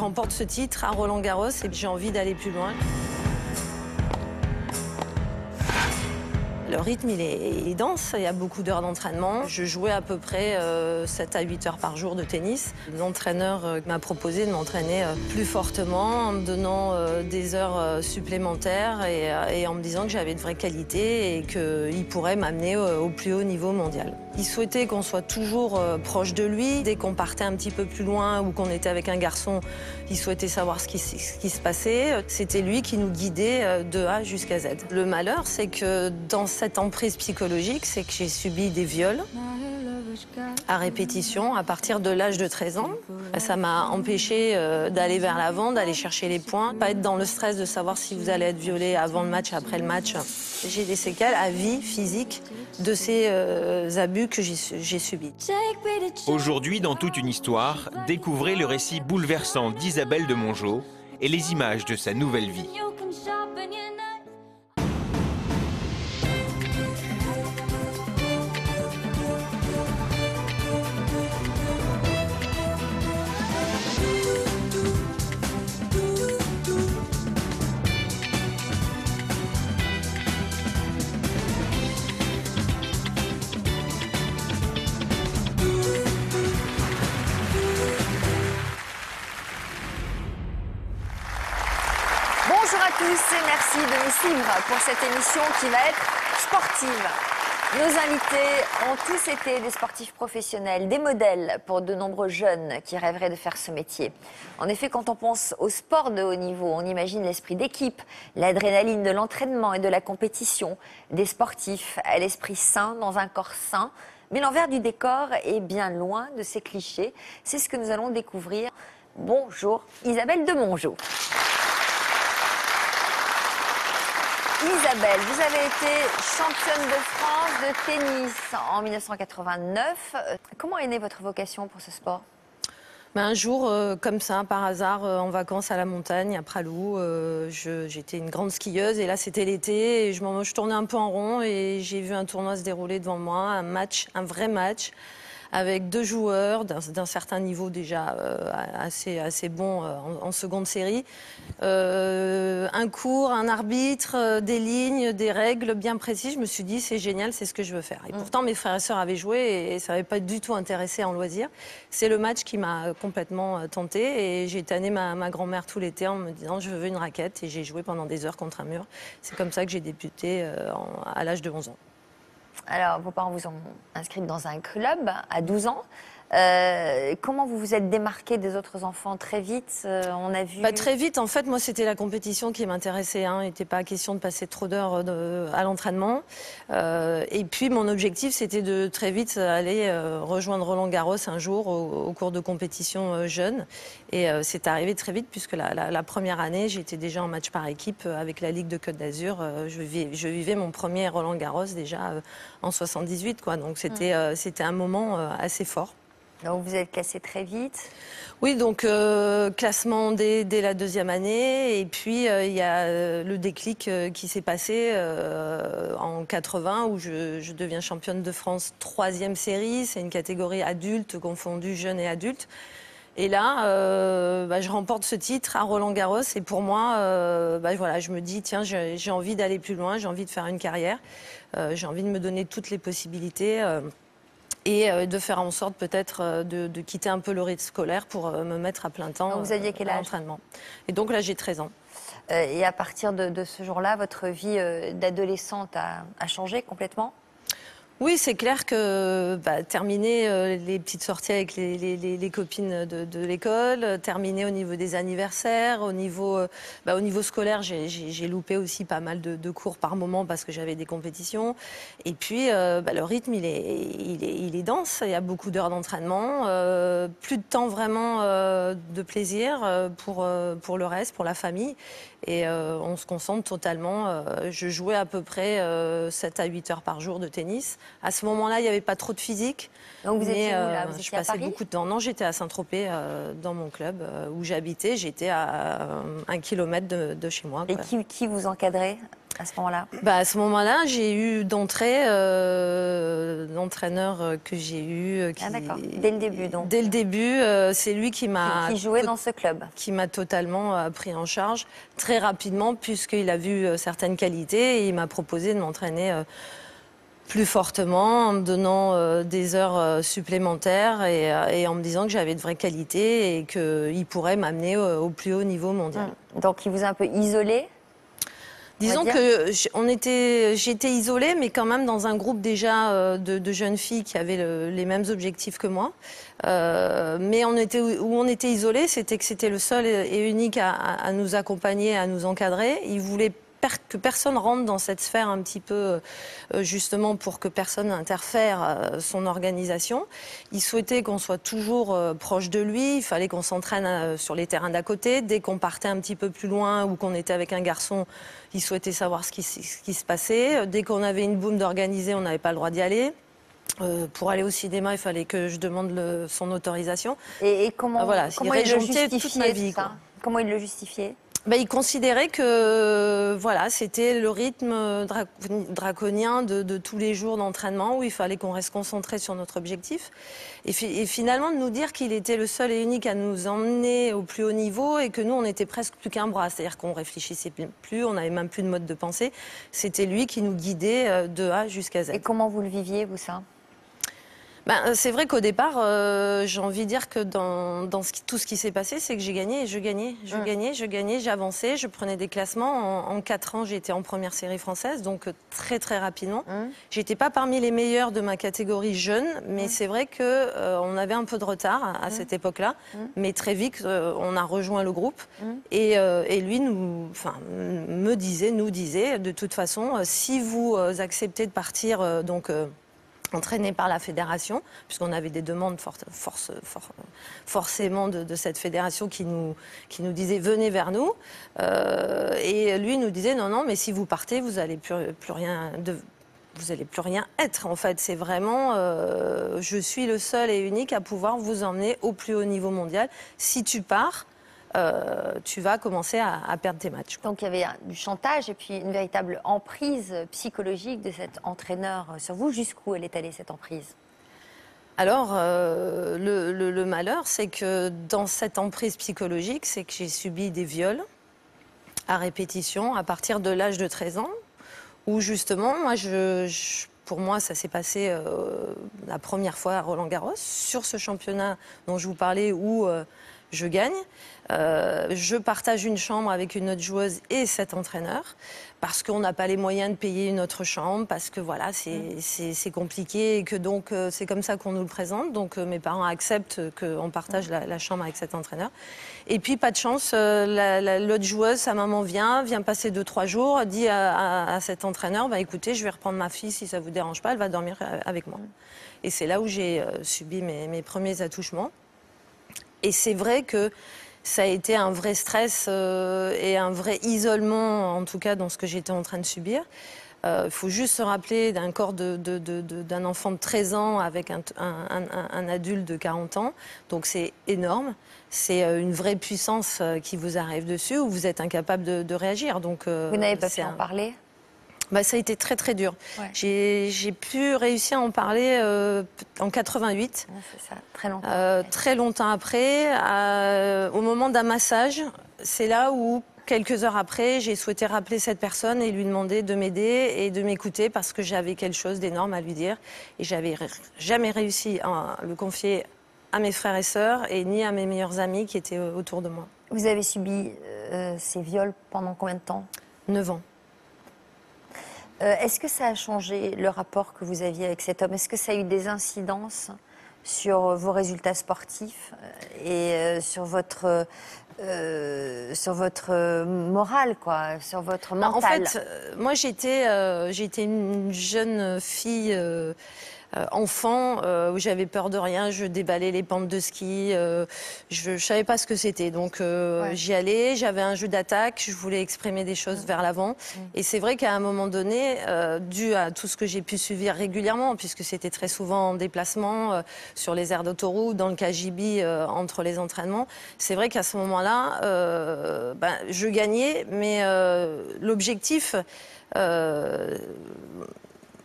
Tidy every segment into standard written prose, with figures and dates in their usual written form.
remporte ce titre à Roland-Garros et j'ai envie d'aller plus loin. Le rythme, il est dense, il y a beaucoup d'heures d'entraînement. Je jouais à peu près 7 à 8 heures par jour de tennis. L'entraîneur m'a proposé de m'entraîner plus fortement en me donnant des heures supplémentaires et en me disant que j'avais de vraies qualités et qu'il pourrait m'amener au plus haut niveau mondial. Il souhaitait qu'on soit toujours proche de lui. Dès qu'on partait un petit peu plus loin ou qu'on était avec un garçon, il souhaitait savoir ce qui se passait. C'était lui qui nous guidait de A jusqu'à Z. Le malheur, c'est que dans cette emprise psychologique, c'est que j'ai subi des viols à répétition à partir de l'âge de 13 ans. Ça m'a empêché d'aller vers l'avant, d'aller chercher les points, pas être dans le stress de savoir si vous allez être violé avant le match, après le match. J'ai des séquelles à vie physique de ces abus que j'ai subis. Aujourd'hui, dans Toute une histoire, découvrez le récit bouleversant d'Isabelle de Mongeau et les images de sa nouvelle vie. Bonjour à tous et merci de nous suivre pour cette émission qui va être sportive. Nos invités ont tous été des sportifs professionnels, des modèles pour de nombreux jeunes qui rêveraient de faire ce métier. En effet, quand on pense au sport de haut niveau, on imagine l'esprit d'équipe, l'adrénaline de l'entraînement et de la compétition, des sportifs à l'esprit sain dans un corps sain. Mais l'envers du décor est bien loin de ces clichés. C'est ce que nous allons découvrir. Bonjour, Isabelle de Mongeau. Isabelle, vous avez été championne de France de tennis en 1989. Comment est née votre vocation pour ce sport ? Un jour, comme ça, par hasard, en vacances à la montagne, à Pralou, j'étais une grande skieuse et là c'était l'été et je tournais un peu en rond et j'ai vu un tournoi se dérouler devant moi, un vrai match, avec deux joueurs d'un certain niveau déjà assez bon en seconde série. Un cours, un arbitre, des lignes, des règles bien précises. Je me suis dit, c'est génial, c'est ce que je veux faire. Et pourtant, mes frères et sœurs avaient joué et ça n'avait pas du tout intéressé en loisir. C'est le match qui m'a complètement tentée et j'ai tanné ma grand-mère tout l'été en me disant, je veux une raquette. Et j'ai joué pendant des heures contre un mur. C'est comme ça que j'ai débuté à l'âge de 11 ans. Alors, vos parents vous ont inscrite dans un club à 12 ans. Comment vous vous êtes démarquée des autres enfants très vite on a vu... Très vite, en fait, moi, c'était la compétition qui m'intéressait. Il n'était pas question de passer trop d'heures à l'entraînement. Et puis, mon objectif, c'était de très vite aller rejoindre Roland-Garros un jour au cours de compétition jeune. Et c'est arrivé très vite, puisque la première année, j'étais déjà en match par équipe avec la Ligue de Côte d'Azur. Je vivais mon premier Roland-Garros déjà en 78, quoi. Donc, c'était un moment assez fort. Donc vous êtes classée très vite. Oui, donc classement dès la deuxième année. Et puis il y a le déclic qui s'est passé en 80 où je deviens championne de France 3e série. C'est une catégorie adulte, confondue jeunes et adultes. Et là, je remporte ce titre à Roland-Garros. Et pour moi, voilà, je me dis, tiens, j'ai envie d'aller plus loin, j'ai envie de faire une carrière. J'ai envie de me donner toutes les possibilités. Et de faire en sorte peut-être de quitter un peu le rythme scolaire pour me mettre à plein temps vous aviez quel âge ? à l'entraînement. Et donc là, j'ai 13 ans. Et à partir de ce jour-là, votre vie d'adolescente a changé complètement ? Oui, c'est clair que terminer les petites sorties avec les copines de l'école, terminer au niveau des anniversaires, au niveau scolaire, j'ai loupé aussi pas mal de cours par moment parce que j'avais des compétitions. Et puis, le rythme, il est dense, il y a beaucoup d'heures d'entraînement, plus de temps vraiment de plaisir pour le reste, pour la famille. Et on se concentre totalement. Je jouais à peu près 7 à 8 heures par jour de tennis. À ce moment-là, il n'y avait pas trop de physique. Donc vous étiez où, là ? Vous je étiez à passais Paris ? beaucoup de temps. Non, j'étais à Saint-Tropez, dans mon club où j'habitais. J'étais à 1 kilomètre de chez moi. Et qui vous encadrait ? à ce moment-là? À ce moment-là, j'ai eu d'entrée l'entraîneur que j'ai eu. Ah d'accord, dès le début donc. Dès le début, c'est lui qui m'a... Qui jouait dans ce club. Qui m'a totalement pris en charge très rapidement puisqu'il a vu certaines qualités et il m'a proposé de m'entraîner plus fortement en me donnant des heures supplémentaires et en me disant que j'avais de vraies qualités et qu'il pourrait m'amener au plus haut niveau mondial. Donc il vous a un peu isolé? Disons que j'étais isolée, mais quand même dans un groupe déjà de jeunes filles qui avaient les mêmes objectifs que moi. Mais où on était isolés, c'était que c'était le seul et unique à nous accompagner, à nous encadrer. Il voulait que personne rentre dans cette sphère un petit peu, justement pour que personne n'interfère son organisation. Il souhaitait qu'on soit toujours proche de lui, il fallait qu'on s'entraîne sur les terrains d'à côté. Dès qu'on partait un petit peu plus loin ou qu'on était avec un garçon, il souhaitait savoir ce qui se passait. Dès qu'on avait une boum d'organiser, on n'avait pas le droit d'y aller. Pour aller au cinéma, il fallait que je demande son autorisation. Et comment, comment il le justifiait toute ma vie, Comment il le justifiait? Il considérait que voilà, c'était le rythme draconien de tous les jours d'entraînement où il fallait qu'on reste concentré sur notre objectif. Et finalement, de nous dire qu'il était le seul et unique à nous emmener au plus haut niveau et que nous, on n'était presque plus qu'un bras. C'est-à-dire qu'on réfléchissait plus, on n'avait même plus de mode de pensée. C'était lui qui nous guidait de A jusqu'à Z. Et comment vous le viviez, vous, ça? C'est vrai qu'au départ, j'ai envie de dire que dans tout ce qui s'est passé, c'est que j'ai gagné et je gagnais, j'avançais, je prenais des classements. En 4 ans, j'ai été en première série française, donc très très rapidement. J'étais pas parmi les meilleurs de ma catégorie jeune, mais c'est vrai que on avait un peu de retard à cette époque-là, mais très vite, on a rejoint le groupe et lui nous disait, de toute façon, si vous acceptez de partir, entraîné par la fédération, puisqu'on avait des demandes forcément de cette fédération qui nous disait venez vers nous. Et lui nous disait non, mais si vous partez, vous n'allez plus rien être. En fait, c'est vraiment je suis le seul et unique à pouvoir vous emmener au plus haut niveau mondial. Si tu pars, tu vas commencer à perdre tes matchs. Donc il y avait du chantage et puis une véritable emprise psychologique de cet entraîneur sur vous. Jusqu'où elle est allée, cette emprise? Alors, le malheur, c'est que dans cette emprise psychologique, c'est que j'ai subi des viols à répétition à partir de l'âge de 13 ans, où justement, pour moi, ça s'est passé la première fois à Roland-Garros, sur ce championnat dont je vous parlais, où je gagne. Je partage une chambre avec une autre joueuse et cet entraîneur parce qu'on n'a pas les moyens de payer une autre chambre, parce que voilà, c'est compliqué et que donc c'est comme ça qu'on nous le présente. Donc mes parents acceptent qu'on partage la chambre avec cet entraîneur. Et puis pas de chance, l'autre joueuse, sa maman vient passer 2-3 jours, dit à cet entraîneur, écoutez, je vais reprendre ma fille si ça vous dérange pas, elle va dormir avec moi. Et c'est là où j'ai subi mes premiers attouchements. Et c'est vrai que ça a été un vrai stress et un vrai isolement, en tout cas dans ce que j'étais en train de subir. Il faut juste se rappeler d'un corps d'un enfant de 13 ans avec un adulte de 40 ans. Donc c'est énorme. C'est une vraie puissance qui vous arrive dessus où vous êtes incapable de réagir. Donc, vous n'avez pas pu en parler? Ça a été très très dur. Ouais. J'ai pu réussir à en parler en 88. C'est ça, très longtemps après. Très longtemps après, au moment d'un massage. C'est là où, quelques heures après, j'ai souhaité rappeler cette personne et lui demander de m'aider et de m'écouter parce que j'avais quelque chose d'énorme à lui dire. Et j'avais jamais réussi à le confier à mes frères et sœurs et ni à mes meilleurs amis qui étaient autour de moi. Vous avez subi ces viols pendant combien de temps? 9 ans. Est-ce que ça a changé le rapport que vous aviez avec cet homme? Est-ce que ça a eu des incidences sur vos résultats sportifs et sur votre morale, quoi, sur votre mental? En fait, moi j'étais une jeune fille enfant, où j'avais peur de rien, je déballais les pentes de ski, je ne savais pas ce que c'était. Donc j'y allais, j'avais un jeu d'attaque, je voulais exprimer des choses vers l'avant. Et c'est vrai qu'à un moment donné, dû à tout ce que j'ai pu suivre régulièrement, puisque c'était très souvent en déplacement, sur les aires d'autoroute, dans le KGB, entre les entraînements, c'est vrai qu'à ce moment-là, je gagnais, mais l'objectif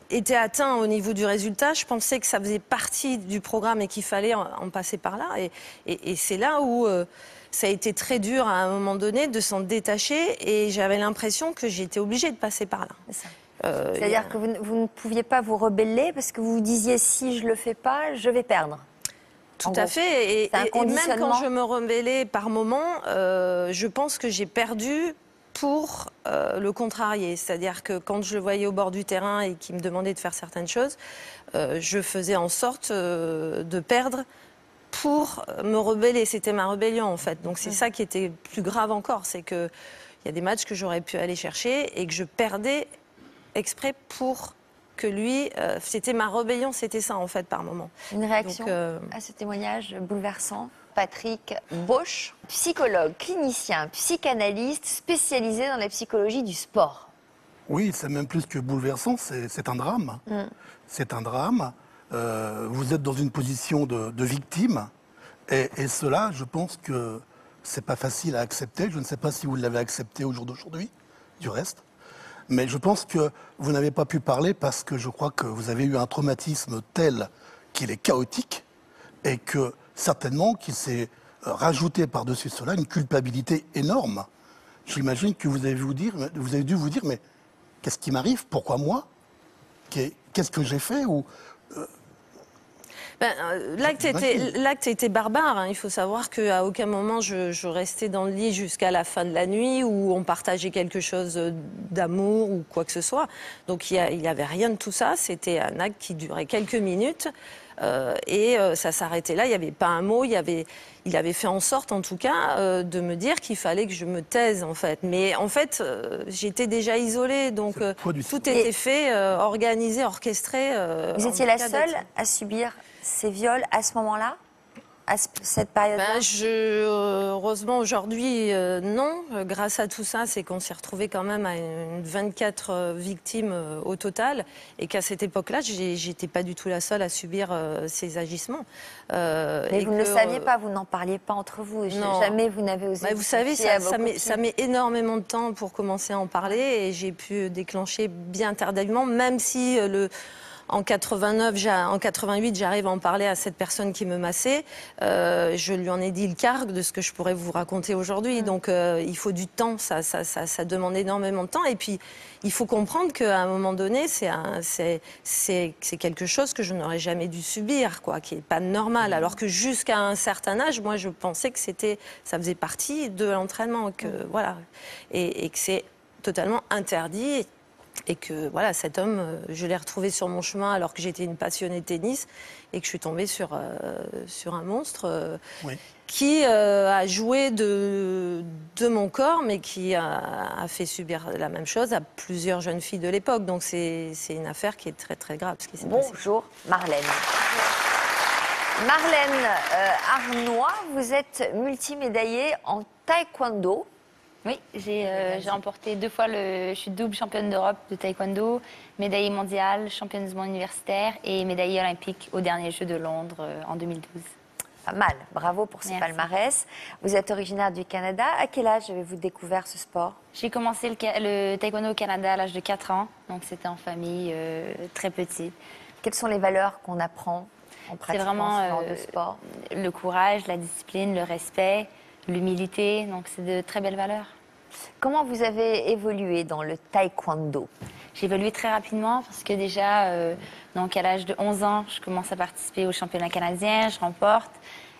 était atteint au niveau du résultat. Je pensais que ça faisait partie du programme et qu'il fallait en passer par là. Et c'est là où ça a été très dur à un moment donné de s'en détacher et j'avais l'impression que j'étais obligée de passer par là. C'est-à-dire que vous ne pouviez pas vous rebeller parce que vous vous disiez si je le fais pas, je vais perdre. Tout à fait. Et même quand je me rebellais par moments, je pense que j'ai perdu pour le contrarier. C'est-à-dire que quand je le voyais au bord du terrain et qu'il me demandait de faire certaines choses, je faisais en sorte de perdre pour me rebeller. C'était ma rébellion, en fait. Donc c'est ça qui était plus grave encore. C'est qu'il y a des matchs que j'aurais pu aller chercher et que je perdais exprès pour que lui... c'était ma rébellion, c'était ça, en fait, par moment. Une réaction à ce témoignage bouleversant? Patrick Bosch, psychologue, clinicien, psychanalyste spécialisé dans la psychologie du sport. Oui, c'est même plus que bouleversant, c'est un drame. C'est un drame. Vous êtes dans une position de victime et cela, je pense que c'est pas facile à accepter. Je ne sais pas si vous l'avez accepté au jour d'aujourd'hui, du reste. Mais je pense que vous n'avez pas pu parler parce que je crois que vous avez eu un traumatisme tel qu'il est chaotique et que certainement qu'il s'est rajouté par-dessus cela une culpabilité énorme. J'imagine que vous avez dû vous dire, mais qu'est-ce qui m'arrive? Pourquoi moi? Qu'est-ce que j'ai fait? L'acte était barbare. Hein. Il faut savoir qu'à aucun moment je restais dans le lit jusqu'à la fin de la nuit où on partageait quelque chose d'amour ou quoi que ce soit. Donc il n'y avait rien de tout ça. C'était un acte qui durait quelques minutes. Ça s'arrêtait là, il n'y avait pas un mot, il avait fait en sorte en tout cas de me dire qu'il fallait que je me taise en fait. Mais en fait, j'étais déjà isolée, donc tout était fait, organisé, orchestré. Vous étiez la seule à subir ces viols à ce moment-là, à cette période-là? Heureusement aujourd'hui, non. Grâce à tout ça, c'est qu'on s'est retrouvé quand même à 24 victimes au total. Et qu'à cette époque-là, j'étais pas du tout la seule à subir ces agissements. Mais vous ne le saviez pas, vous n'en parliez pas entre vous. Non. Jamais vous n'avez osé. Vous savez, ça met énormément de temps pour commencer à en parler. Et j'ai pu déclencher bien tardivement, même si en 88, j'arrive à en parler à cette personne qui me massait. Je lui en ai dit le quart de ce que je pourrais vous raconter aujourd'hui. Donc, il faut du temps. Ça demande énormément de temps. Et puis, il faut comprendre qu'à un moment donné, c'est quelque chose que je n'aurais jamais dû subir, quoi, qui n'est pas normal. Alors que jusqu'à un certain âge, moi, je pensais que ça faisait partie de l'entraînement. Voilà. Et que c'est totalement interdit. Et que voilà, cet homme, je l'ai retrouvé sur mon chemin alors que j'étais une passionnée de tennis et que je suis tombée sur un monstre qui a joué de mon corps, mais qui a fait subir la même chose à plusieurs jeunes filles de l'époque. Donc c'est une affaire qui est très très grave. Ce qui s'est passé. Bonjour Marlène. Marlène Arnois, vous êtes multimédaillée en taekwondo. Oui, j'ai remporté 2 fois je suis double championne d'Europe de taekwondo, médaillée mondiale, championne du monde universitaire et médaillée olympique aux derniers Jeux de Londres en 2012. Pas mal, bravo pour ce palmarès. Vous êtes originaire du Canada. À quel âge avez-vous découvert ce sport? J'ai commencé le taekwondo au Canada à l'âge de 4 ans, donc c'était en famille très petit. Quelles sont les valeurs qu'on apprend en pratiquant ce genre de sport? Le courage, la discipline, le respect, l'humilité, donc c'est de très belles valeurs. Comment vous avez évolué dans le taekwondo? J'ai évolué très rapidement parce que déjà, donc à l'âge de 11 ans, je commence à participer au championnat canadien, je remporte.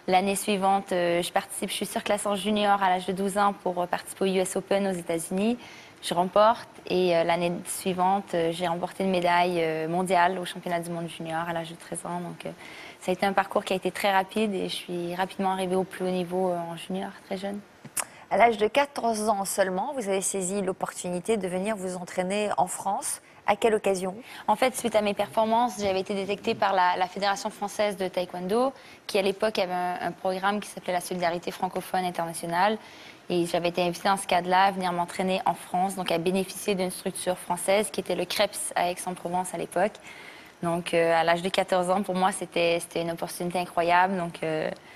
L'année suivante, je suis surclassée junior à l'âge de 12 ans pour participer au US Open aux États-Unis. Je remporte et l'année suivante, j'ai remporté une médaille mondiale au championnat du monde junior à l'âge de 13 ans. Donc ça a été un parcours qui a été très rapide et je suis rapidement arrivée au plus haut niveau en junior, très jeune. À l'âge de 14 ans seulement, vous avez saisi l'opportunité de venir vous entraîner en France À quelle occasion? En fait, suite à mes performances, j'avais été détectée par la Fédération française de taekwondo, qui à l'époque avait un programme qui s'appelait la Solidarité francophone internationale. Et j'avais été invitée dans ce cadre-là à venir m'entraîner en France, donc à bénéficier d'une structure française qui était le CREPS à Aix-en-Provence à l'époque. Donc à l'âge de 14 ans, pour moi, c'était une opportunité incroyable. Donc,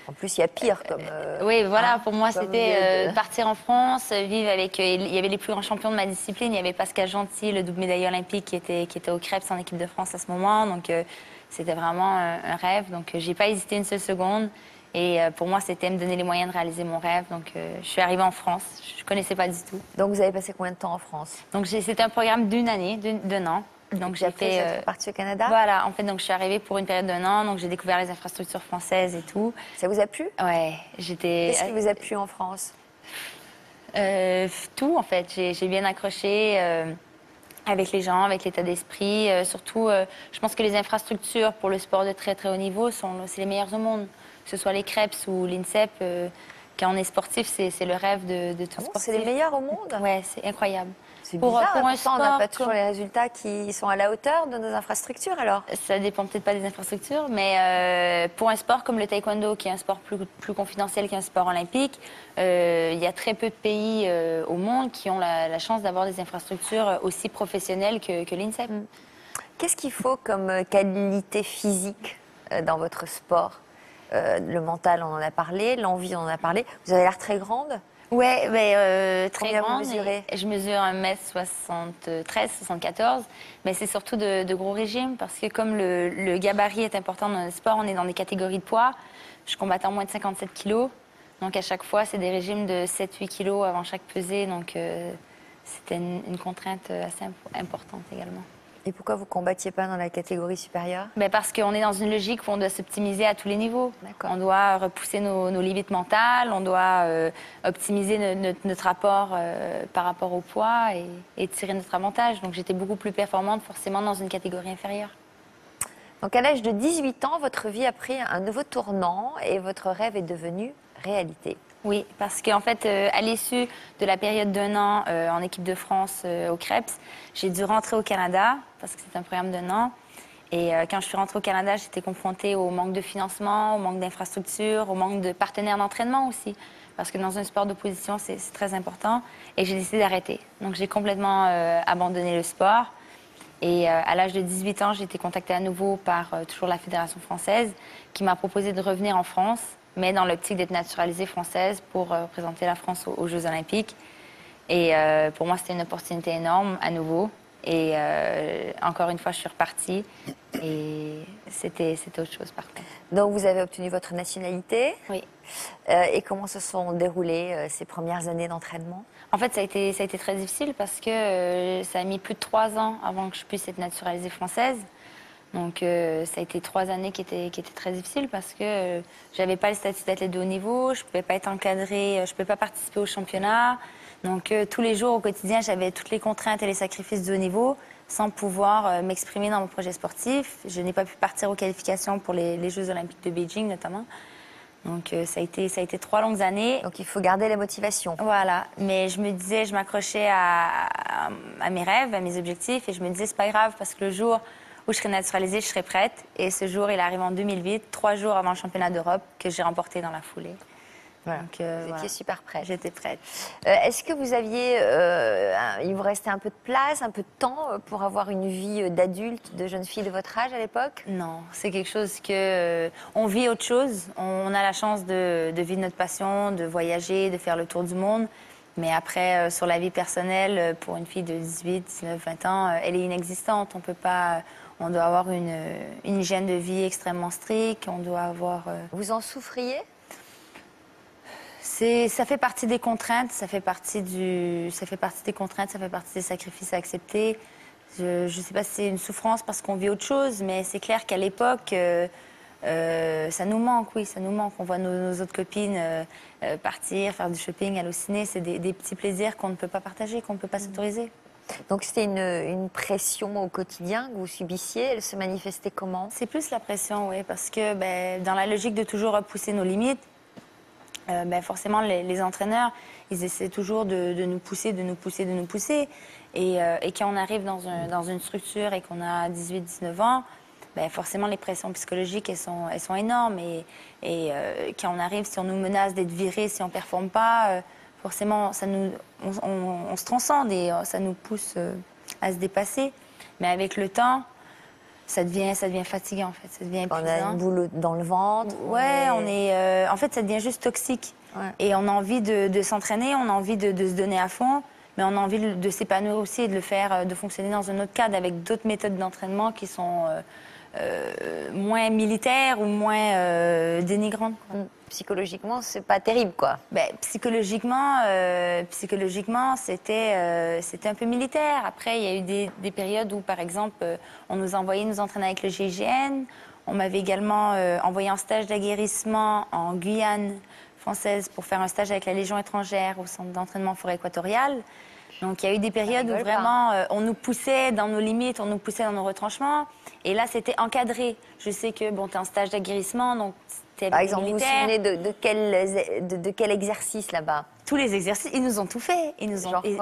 En plus, il y a pire comme... oui, voilà, hein, pour moi, comme c'était lieu de- partir en France, vivre avec... il y avait les plus grands champions de ma discipline. Il y avait Pascal Gentil, le double médaillé olympique, qui était au CREPS en équipe de France à ce moment. Donc, c'était vraiment un rêve. Donc, j'ai pas hésité une seule seconde. Et pour moi, c'était me donner les moyens de réaliser mon rêve. Donc, je suis arrivée en France. Je connaissais pas du tout. Donc, vous avez passé combien de temps en France? Donc, c'était un programme d'une année, d'un an. Donc, j'ai Après, fait... vous êtes partie au Canada? Voilà, en fait, donc je suis arrivée pour une période d'un an, donc j'ai découvert les infrastructures françaises et tout. Ça vous a plu? Ouais, j'étais... Qu'est-ce qui vous a plu en France? Tout, en fait. J'ai bien accroché avec les gens, avec l'état d'esprit. Surtout, je pense que les infrastructures pour le sport de très, très haut niveau, c'est les meilleures au monde. Que ce soit les CREPS ou l'INSEP, quand on est sportif, c'est le rêve de tout sportif. C'est les meilleurs au monde? Ouais, c'est incroyable. C'est bizarre, pour un pourtant, on n'a pas sport toujours les résultats qui sont à la hauteur de nos infrastructures, alors. Ça dépend peut-être pas des infrastructures, mais pour un sport comme le taekwondo, qui est un sport plus confidentiel qu'un sport olympique, il y a très peu de pays au monde qui ont la chance d'avoir des infrastructures aussi professionnelles que l'INSEP. Qu'est-ce qu'il faut comme qualité physique dans votre sport? Le mental, on en a parlé, l'envie, on en a parlé. Vous avez l'air très grande. Ouais, mais très Combien vous grande. mesurez? Je mesure 1m73, 74, mais c'est surtout de gros régimes parce que comme le gabarit est important dans le sport, on est dans des catégories de poids. Je combatte en moins de 57 kilos, donc à chaque fois, c'est des régimes de 7-8 kilos avant chaque pesée, donc c'était une contrainte assez importante également. Et pourquoi vous combattiez pas dans la catégorie supérieure? Ben parce qu'on est dans une logique où on doit s'optimiser à tous les niveaux. D'accord. On doit repousser nos limites mentales, on doit optimiser notre rapport par rapport au poids et tirer notre avantage. Donc j'étais beaucoup plus performante forcément dans une catégorie inférieure. Donc à l'âge de 18 ans, votre vie a pris un nouveau tournant et votre rêve est devenu réalité. Oui, parce qu'en fait, à l'issue de la période d'un an en équipe de France au CREPS, j'ai dû rentrer au Canada, parce que c'est un programme d'un an. Et quand je suis rentrée au Canada, j'étais confrontée au manque de financement, au manque d'infrastructures, au manque de partenaires d'entraînement aussi. Parce que dans un sport d'opposition, c'est très important. Et j'ai décidé d'arrêter. Donc j'ai complètement abandonné le sport. Et à l'âge de 18 ans, j'ai été contactée à nouveau par toujours la Fédération française, qui m'a proposé de revenir en France, mais dans l'optique d'être naturalisée française pour représenter la France aux Jeux Olympiques. Et pour moi, c'était une opportunité énorme à nouveau. Et encore une fois, je suis repartie. Et c'était autre chose, par contre. Donc vous avez obtenu votre nationalité. Oui. Et comment se sont déroulées ces premières années d'entraînement? En fait, ça a été très difficile parce que ça a mis plus de 3 ans avant que je puisse être naturalisée française. Donc, ça a été 3 années qui étaient très difficiles parce que j'avais pas le statut d'athlète de haut niveau, je pouvais pas être encadrée, je pouvais pas participer au championnat. Donc, tous les jours au quotidien, j'avais toutes les contraintes et les sacrifices de haut niveau sans pouvoir m'exprimer dans mon projet sportif. Je n'ai pas pu partir aux qualifications pour les Jeux Olympiques de Beijing notamment. Donc, ça a été 3 longues années. Donc il faut garder la motivation. Voilà, mais je me disais, je m'accrochais à mes rêves, à mes objectifs, et je me disais, c'est pas grave, parce que le jour où je serai naturalisée, je serai prête. Et ce jour, il arrive en 2008, 3 jours avant le championnat d'Europe, que j'ai remporté dans la foulée. Voilà. Donc, Vous étiez super prête. J'étais prête. Est-ce que vous aviez, il vous restait un peu de place, un peu de temps pour avoir une vie d'adulte, de jeune fille de votre âge à l'époque? Non, c'est quelque chose que on vit autre chose. On a la chance de vivre notre passion, de voyager, de faire le tour du monde. Mais après, sur la vie personnelle, pour une fille de 18, 19, 20 ans, elle est inexistante. On doit avoir une hygiène de vie extrêmement stricte. On doit avoir. Vous en souffriez? Ça fait partie des contraintes, ça fait partie des sacrifices à accepter. Je ne sais pas si c'est une souffrance parce qu'on vit autre chose, mais c'est clair qu'à l'époque, ça nous manque, oui, ça nous manque. On voit nos autres copines partir, faire du shopping, aller au ciné. C'est des petits plaisirs qu'on ne peut pas partager, qu'on ne peut pas s'autoriser. Donc c'était une pression au quotidien que vous subissiez. Elle se manifestait comment? C'est plus la pression, oui, parce que dans la logique de toujours repousser nos limites, forcément, les entraîneurs, ils essaient toujours de nous pousser, de nous pousser, de nous pousser. Et quand on arrive dans une structure et qu'on a 18-19 ans, ben forcément, les pressions psychologiques, elles sont énormes. Et quand on arrive, si on nous menace d'être viré, si on ne performe pas, forcément, on se transcende et ça nous pousse à se dépasser. Mais avec le temps, ça devient fatigant, en fait. Ça devient épuisant. On a une boule dans le ventre. Ouais, en fait, ça devient juste toxique. Ouais. Et on a envie de s'entraîner, on a envie de se donner à fond, mais on a envie de s'épanouir aussi et de le faire, de fonctionner dans un autre cadre avec d'autres méthodes d'entraînement qui sont moins militaires ou moins dénigrantes. Psychologiquement, c'est pas terrible, quoi. Ben, psychologiquement, c'était un peu militaire. Après, il y a eu des périodes où, par exemple, on nous envoyait nous entraîner avec le GIGN. On m'avait également envoyé en stage d'aguerrissement en Guyane française pour faire un stage avec la Légion étrangère au centre d'entraînement forêt équatoriale. Donc, il y a eu des périodes où vraiment on nous poussait dans nos limites, on nous poussait dans nos retranchements. Et là, c'était encadré. Je sais que, bon, tu es en stage d'aguerrissement, donc c'était par exemple, militaire. vous vous souvenez de quel exercice là-bas? Tous les exercices, ils nous ont tout fait. Ils nous ont tout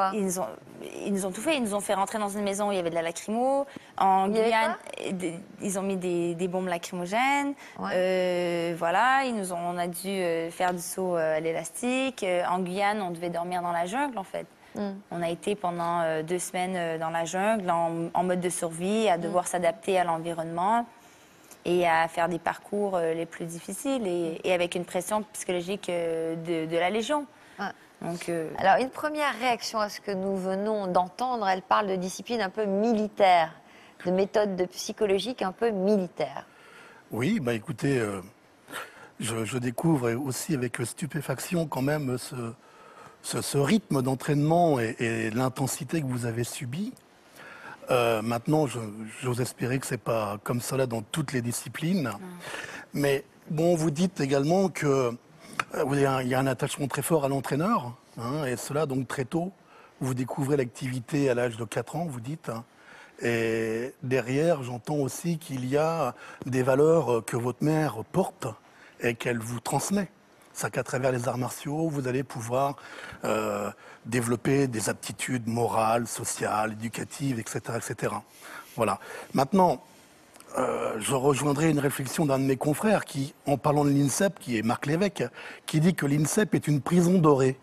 fait. Ils nous ont fait rentrer dans une maison où il y avait de la lacrymo. En Guyane, ils ont mis des bombes lacrymogènes. Ouais. Voilà, on a dû faire du saut à l'élastique. En Guyane, on devait dormir dans la jungle, en fait. On a été pendant 2 semaines dans la jungle, en mode de survie, à devoir s'adapter à l'environnement et à faire des parcours les plus difficiles et avec une pression psychologique de la Légion. Ah. Donc, alors, une première réaction à ce que nous venons d'entendre, elle parle de discipline un peu militaire, de méthode psychologique un peu militaire. Oui, bah écoutez, je découvre aussi avec stupéfaction quand même ce rythme d'entraînement et l'intensité que vous avez subi. Maintenant, j'ose espérer que ce n'est pas comme cela dans toutes les disciplines. Mais bon, vous dites également que il y a un attachement très fort à l'entraîneur, hein, et cela donc très tôt. Vous découvrez l'activité à l'âge de 4 ans, vous dites. Et derrière, j'entends aussi qu'il y a des valeurs que votre mère porte et qu'elle vous transmet. C'est qu'à travers les arts martiaux, vous allez pouvoir développer des aptitudes morales, sociales, éducatives, etc. etc. Voilà. Maintenant, je rejoindrai une réflexion d'un de mes confrères qui, en parlant de l'INSEP, qui est Marc Lévesque, qui dit que l'INSEP est une prison dorée.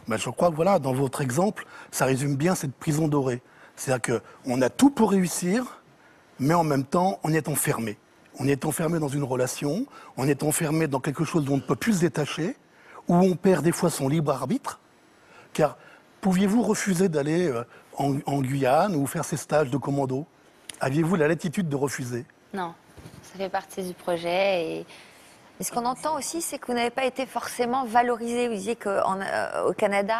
Ben, je crois que voilà, dans votre exemple, ça résume bien cette prison dorée. C'est-à-dire qu'on a tout pour réussir, mais en même temps, on est enfermé. On est enfermé dans une relation, on est enfermé dans quelque chose dont on ne peut plus se détacher, où on perd des fois son libre arbitre. Car pouviez-vous refuser d'aller en Guyane ou faire ces stages de commando? Aviez-vous la latitude de refuser? Non, ça fait partie du projet. Et ce qu'on entend aussi, c'est que vous n'avez pas été forcément valorisé. Vous disiez qu'au Canada,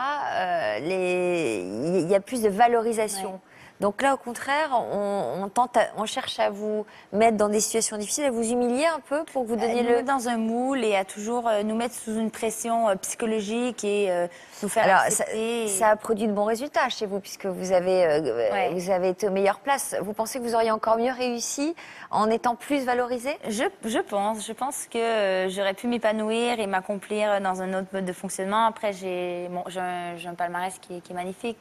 il y a plus de valorisation. Ouais. Donc là, au contraire, on cherche à vous mettre dans des situations difficiles, à vous humilier un peu pour que vous donniez nous mettre dans un moule et à toujours nous mettre sous une pression psychologique et nous faire accepter. Ça a produit de bons résultats chez vous, puisque vous avez été aux meilleures places. Vous pensez que vous auriez encore mieux réussi en étant plus valorisé? Je pense que j'aurais pu m'épanouir et m'accomplir dans un autre mode de fonctionnement. Après, j'ai un palmarès qui est magnifique.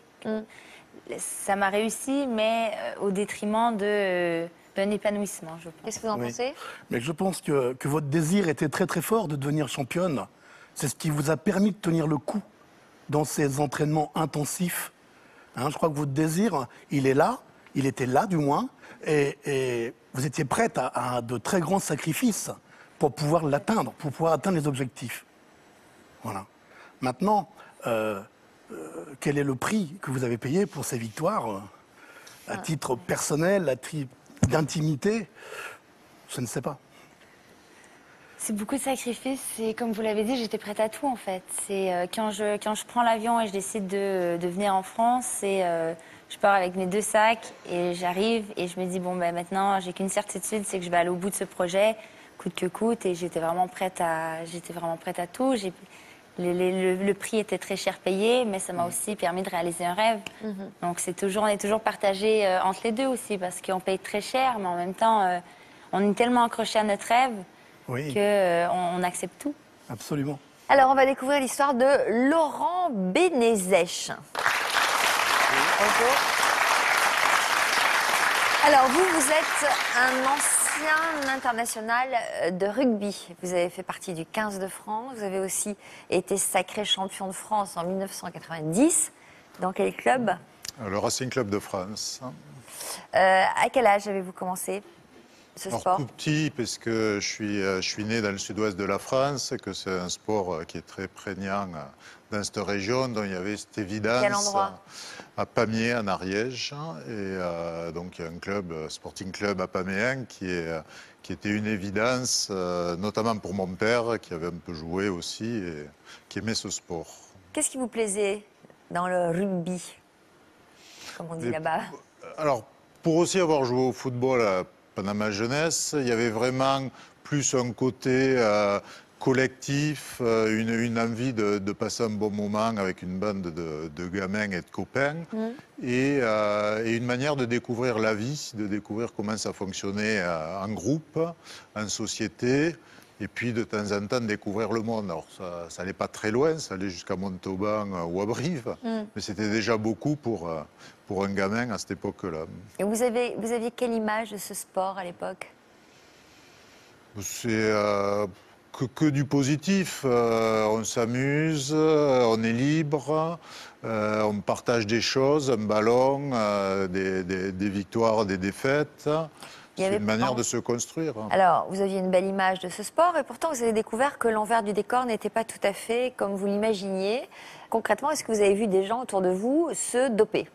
Ça m'a réussi, mais au détriment d'un épanouissement, je pense. Qu'est-ce que vous en pensez? Mais je pense que votre désir était très très fort de devenir championne. C'est ce qui vous a permis de tenir le coup dans ces entraînements intensifs. Hein, je crois que votre désir, il est là, il était là du moins, et vous étiez prête à de très grands sacrifices pour pouvoir l'atteindre, pour pouvoir atteindre les objectifs. Voilà. Maintenant, quel est le prix que vous avez payé pour ces victoires à titre personnel, à titre d'intimité? Je ne sais pas. C'est beaucoup de sacrifices et comme vous l'avez dit, j'étais prête à tout en fait. C'est quand je prends l'avion et je décide de venir en France, je pars avec mes 2 sacs et j'arrive et je me dis bon ben maintenant j'ai qu'une certitude, c'est que je vais aller au bout de ce projet, coûte que coûte, et j'étais vraiment prête à tout. Le prix était très cher payé, mais ça m'a aussi permis de réaliser un rêve. Donc on est toujours partagé entre les deux aussi, parce qu'on paye très cher, mais en même temps, on est tellement accroché à notre rêve qu'on accepte tout. Absolument. Alors, on va découvrir l'histoire de Laurent Bénézèche. Bonjour. Alors, vous êtes un ancien international de rugby. Vous avez fait partie du 15 de France. Vous avez aussi été sacré champion de France en 1990. Dans quel club? Le Racing Club de France. À quel âge avez-vous commencé ce sport? Tout petit, parce que je suis né dans le sud-ouest de la France, que c'est un sport qui est très prégnant dans cette région, dont il y avait cette évidence. Quel endroit? À Pamiers, en Ariège. Et donc il y a un club, Sporting Club à Pamiers, qui était une évidence, notamment pour mon père, qui avait un peu joué aussi et qui aimait ce sport. Qu'est-ce qui vous plaisait dans le rugby, comme on dit là-bas? Alors, pour aussi avoir joué au football pendant ma jeunesse, il y avait vraiment plus un côté collectif, une envie de passer un bon moment avec une bande de gamins et de copains, et une manière de découvrir la vie, de découvrir comment ça fonctionnait en groupe, en société, et puis de temps en temps découvrir le monde. Alors ça n'allait pas très loin, ça allait jusqu'à Montauban ou à Brive, mais c'était déjà beaucoup pour un gamin à cette époque-là. Et vous aviez quelle image de ce sport à l'époque? C'est que du positif. On s'amuse, on est libre, on partage des choses, un ballon, des victoires, des défaites. C'est une manière de se construire. Alors, vous aviez une belle image de ce sport et pourtant vous avez découvert que l'envers du décor n'était pas tout à fait comme vous l'imaginiez. Concrètement, est-ce que vous avez vu des gens autour de vous se doper?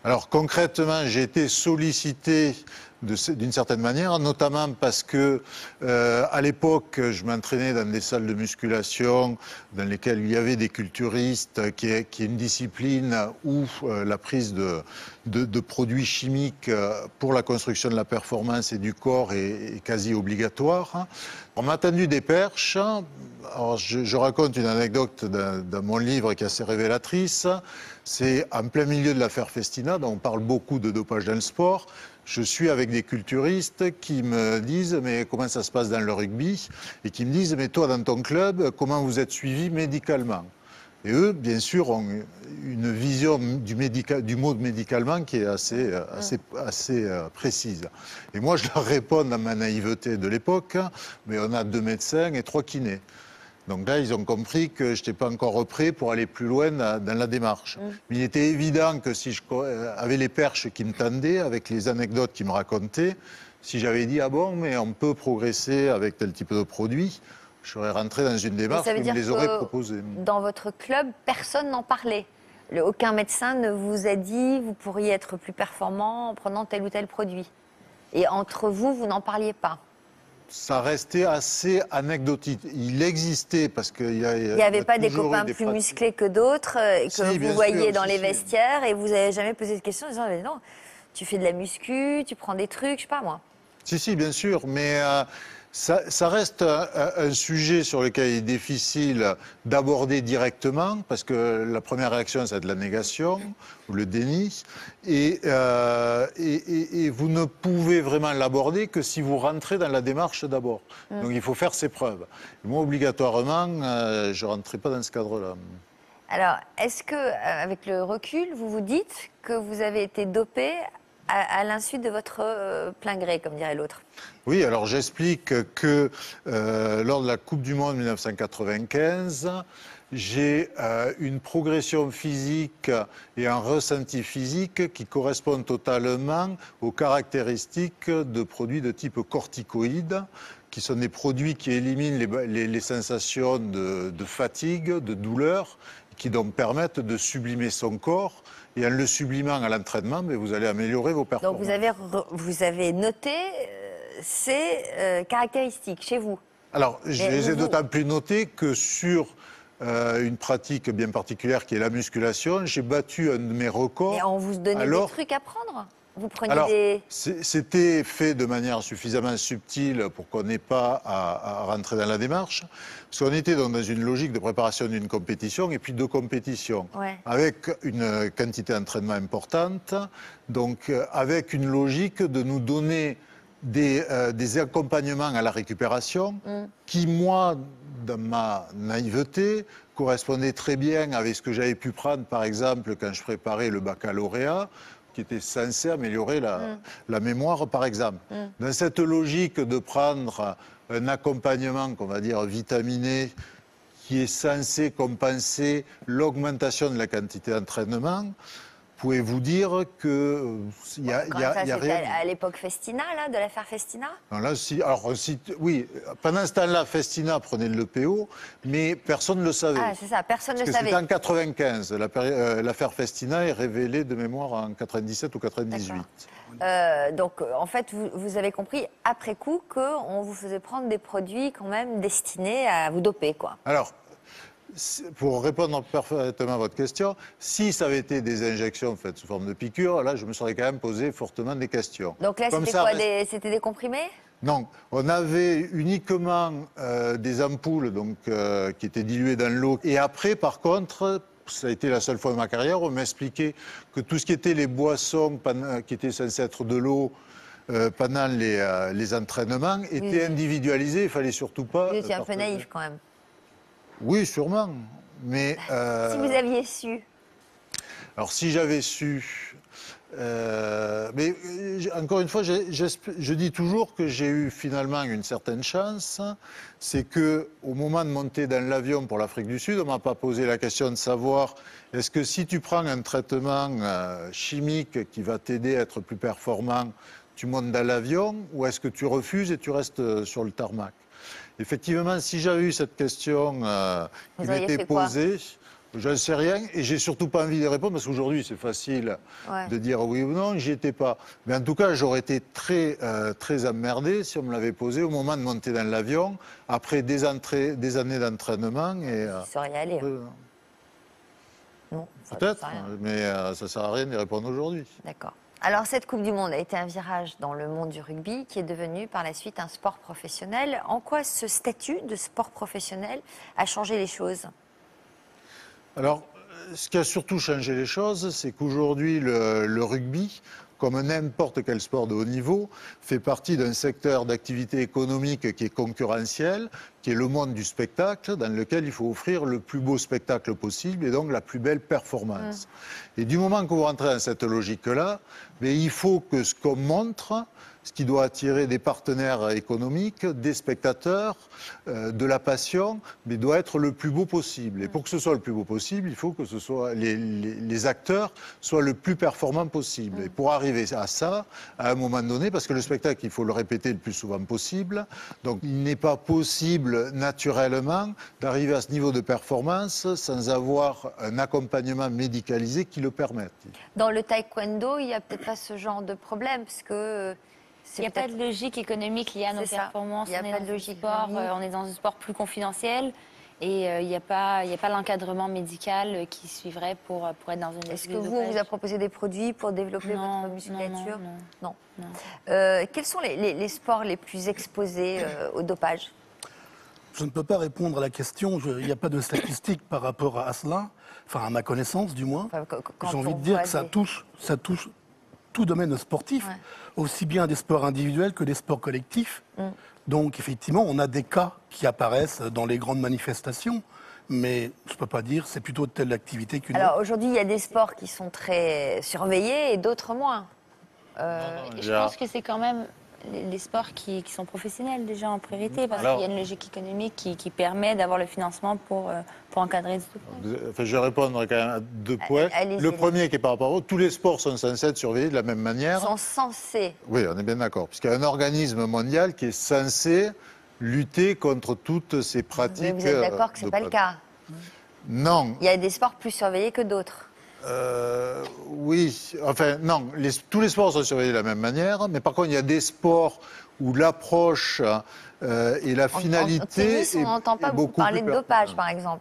Alors concrètement, j'ai été sollicité d'une certaine manière, notamment parce que à l'époque, je m'entraînais dans des salles de musculation dans lesquelles il y avait des culturistes, qui est une discipline où la prise de produits chimiques pour la construction de la performance et du corps est quasi obligatoire. On m'a tendu des perches. Alors, je raconte une anecdote dans mon livre qui est assez révélatrice. C'est en plein milieu de l'affaire Festina, dont on parle beaucoup de dopage dans le sport. Je suis avec des culturistes qui me disent « mais comment ça se passe dans le rugby ?» et qui me disent « mais toi, dans ton club, comment vous êtes suivi médicalement ?» Et eux, bien sûr, ont une vision du mot médicalement qui est assez précise. Et moi, je leur réponds dans ma naïveté de l'époque « mais on a 2 médecins et 3 kinés ». Donc là, ils ont compris que je n'étais pas encore prêt pour aller plus loin dans la démarche. Mais il était évident que si je avais les perches qui me tendaient, avec les anecdotes qu'ils me racontaient, si j'avais dit « ah bon, mais on peut progresser avec tel type de produit », je serais rentré dans une démarche qui me les aurait proposées. Dans votre club, personne n'en parlait. Aucun médecin ne vous a dit « vous pourriez être plus performant en prenant tel ou tel produit ». Et entre vous, vous n'en parliez pas. Ça restait assez anecdotique. Il existait parce qu'il y avait pas des copains plus musclés que d'autres que vous voyiez dans les vestiaires et vous n'avez jamais posé de questions en disant mais non, tu fais de la muscu, tu prends des trucs, je sais pas moi. Si, bien sûr, mais ça reste un sujet sur lequel il est difficile d'aborder directement, parce que la première réaction, c'est de la négation ou le déni, et vous ne pouvez vraiment l'aborder que si vous rentrez dans la démarche d'abord. Donc il faut faire ses preuves. Et moi, obligatoirement, je ne rentrais pas dans ce cadre-là. Alors, est-ce que, avec le recul, vous vous dites que vous avez été dopé à l'insu de votre plein gré, comme dirait l'autre? Oui, alors j'explique que lors de la Coupe du Monde 1995, j'ai une progression physique et un ressenti physique qui correspondent totalement aux caractéristiques de produits de type corticoïde, qui sont des produits qui éliminent les sensations de fatigue, de douleur, qui donc permettent de sublimer son corps. Et en le sublimant à l'entraînement, vous allez améliorer vos performances. Donc vous avez noté ces caractéristiques chez vous? Alors, je les ai d'autant plus notées que sur une pratique bien particulière qui est la musculation, j'ai battu un de mes records. Et on vous donnait des trucs à prendre? Vous preniez c'était fait de manière suffisamment subtile pour qu'on n'ait pas à rentrer dans la démarche. Parce qu'on était donc dans une logique de préparation d'une compétition et puis de compétition. Ouais. Avec une quantité d'entraînement importante, donc avec une logique de nous donner des accompagnements à la récupération qui, moi, dans ma naïveté, correspondait très bien avec ce que j'avais pu prendre, par exemple, quand je préparais le baccalauréat, qui était censé améliorer la mémoire, par exemple. Dans cette logique de prendre un accompagnement, qu'on va dire, vitaminé, qui est censé compenser l'augmentation de la quantité d'entraînement, pouvez-vous dire que il y a rien. À l'époque Festina, là, de l'affaire Festina. Non, là, oui, pendant ce temps-là, Festina prenait le PO, mais personne ne le savait. Ah, c'est ça, personne ne le Parce que savait. c'était en 95. L'affaire Festina est révélée de mémoire en 97 ou 98. Donc, en fait, vous avez compris après coup qu'on vous faisait prendre des produits quand même destinés à vous doper, quoi. Alors, pour répondre parfaitement à votre question, si ça avait été des injections faites sous forme de piqûres, là, je me serais quand même posé fortement des questions. Donc là, c'était quoi C'était des comprimés? Non, on avait uniquement des ampoules donc, qui étaient diluées dans l'eau. Et après, par contre, ça a été la seule fois de ma carrière, on m'expliquait que tout ce qui était les boissons qui étaient censées être de l'eau pendant les entraînements était individualisé. Il ne fallait surtout pas... Vous étiez un peu naïf quand même. Oui, sûrement. Mais, si vous aviez su. Alors, si j'avais su... mais encore une fois, je dis toujours que j'ai eu finalement une certaine chance. C'est qu'au moment de monter dans l'avion pour l'Afrique du Sud, on ne m'a pas posé la question de savoir est-ce que si tu prends un traitement chimique qui va t'aider à être plus performant, tu montes dans l'avion ou est-ce que tu refuses et tu restes sur le tarmac? Effectivement, si j'avais eu cette question qui m'était posée, je ne sais rien et j'ai surtout pas envie de répondre parce qu'aujourd'hui c'est facile de dire oui ou non, j'y étais pas. Mais en tout cas, j'aurais été très emmerdé si on me l'avait posé au moment de monter dans l'avion, après des années d'entraînement. Vous seriez allé. Non, peut-être, mais ça ne sert à rien d'y répondre aujourd'hui. D'accord. Alors, cette Coupe du Monde a été un virage dans le monde du rugby qui est devenu par la suite un sport professionnel. En quoi ce statut de sport professionnel a changé les choses? Alors, ce qui a surtout changé les choses, c'est qu'aujourd'hui, le rugby, comme n'importe quel sport de haut niveau, fait partie d'un secteur d'activité économique qui est concurrentiel, qui est le monde du spectacle, dans lequel il faut offrir le plus beau spectacle possible et donc la plus belle performance. Et du moment que vous rentrez dans cette logique-là, il faut que ce qu'on montre, ce qui doit attirer des partenaires économiques, des spectateurs, de la passion, mais doit être le plus beau possible. Et pour que ce soit le plus beau possible, il faut que ce soit les acteurs soient le plus performants possible. Et pour arriver à ça, à un moment donné, parce que le spectacle, il faut le répéter le plus souvent possible, donc il n'est pas possible naturellement d'arriver à ce niveau de performance sans avoir un accompagnement médicalisé qui le permette. Dans le taekwondo, il n'y a peut-être pas ce genre de problème, parce que... Il n'y a pas de logique économique liée à nos performances. Il n'y a pas de logique. On est dans un sport plus confidentiel et il n'y a pas l'encadrement médical qui suivrait pour être dans une... Est-ce que vous a proposé des produits pour développer votre musculature? Non. Quels sont les sports les plus exposés au dopage? Je ne peux pas répondre à la question. Il n'y a pas de statistiques par rapport à cela, enfin à ma connaissance du moins. J'ai envie de dire que ça touche tout domaine sportif, aussi bien des sports individuels que des sports collectifs. Donc effectivement, on a des cas qui apparaissent dans les grandes manifestations, mais je ne peux pas dire c'est plutôt telle activité qu'une autre. Alors aujourd'hui, il y a des sports qui sont très surveillés et d'autres moins. Je pense que c'est quand même les sports qui sont professionnels déjà en priorité, parce qu'il y a une logique économique qui permet d'avoir le financement pour encadrer tout. Enfin, je vais répondre quand même à deux points. Le premier qui est par rapport aux tous les sports sont censés être surveillés de la même manière. Ils sont censés. Oui, on est bien d'accord, puisqu'il y a un organisme mondial qui est censé lutter contre toutes ces pratiques. Mais vous êtes d'accord que ce n'est pas le cas? Non. Il y a des sports plus surveillés que d'autres. Oui, enfin non, tous les sports sont surveillés de la même manière, mais par contre il y a des sports où l'approche et la finalité en tennis, on n'entend pas beaucoup parler de dopage, par exemple.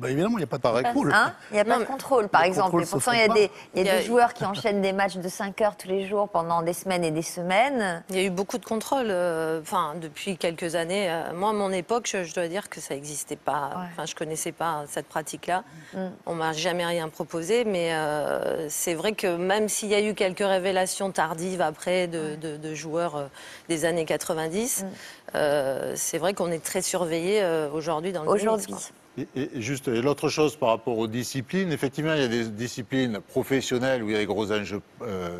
Évidemment, il n'y a pas de contrôle. Il n'y a pas de contrôle, par exemple. Et pourtant, il y a des joueurs qui enchaînent des matchs de 5 heures tous les jours pendant des semaines et des semaines. Il y a eu beaucoup de contrôles depuis quelques années. Moi, à mon époque, je dois dire que ça n'existait pas. Enfin, je ne connaissais pas cette pratique-là. On ne m'a jamais rien proposé, mais c'est vrai que même s'il y a eu quelques révélations tardives après de joueurs des années 90, c'est vrai qu'on est très surveillé aujourd'hui dans le Aujourd'hui. tennis, quoi. Et l'autre chose par rapport aux disciplines, effectivement, il y a des disciplines professionnelles où il y a des gros enjeux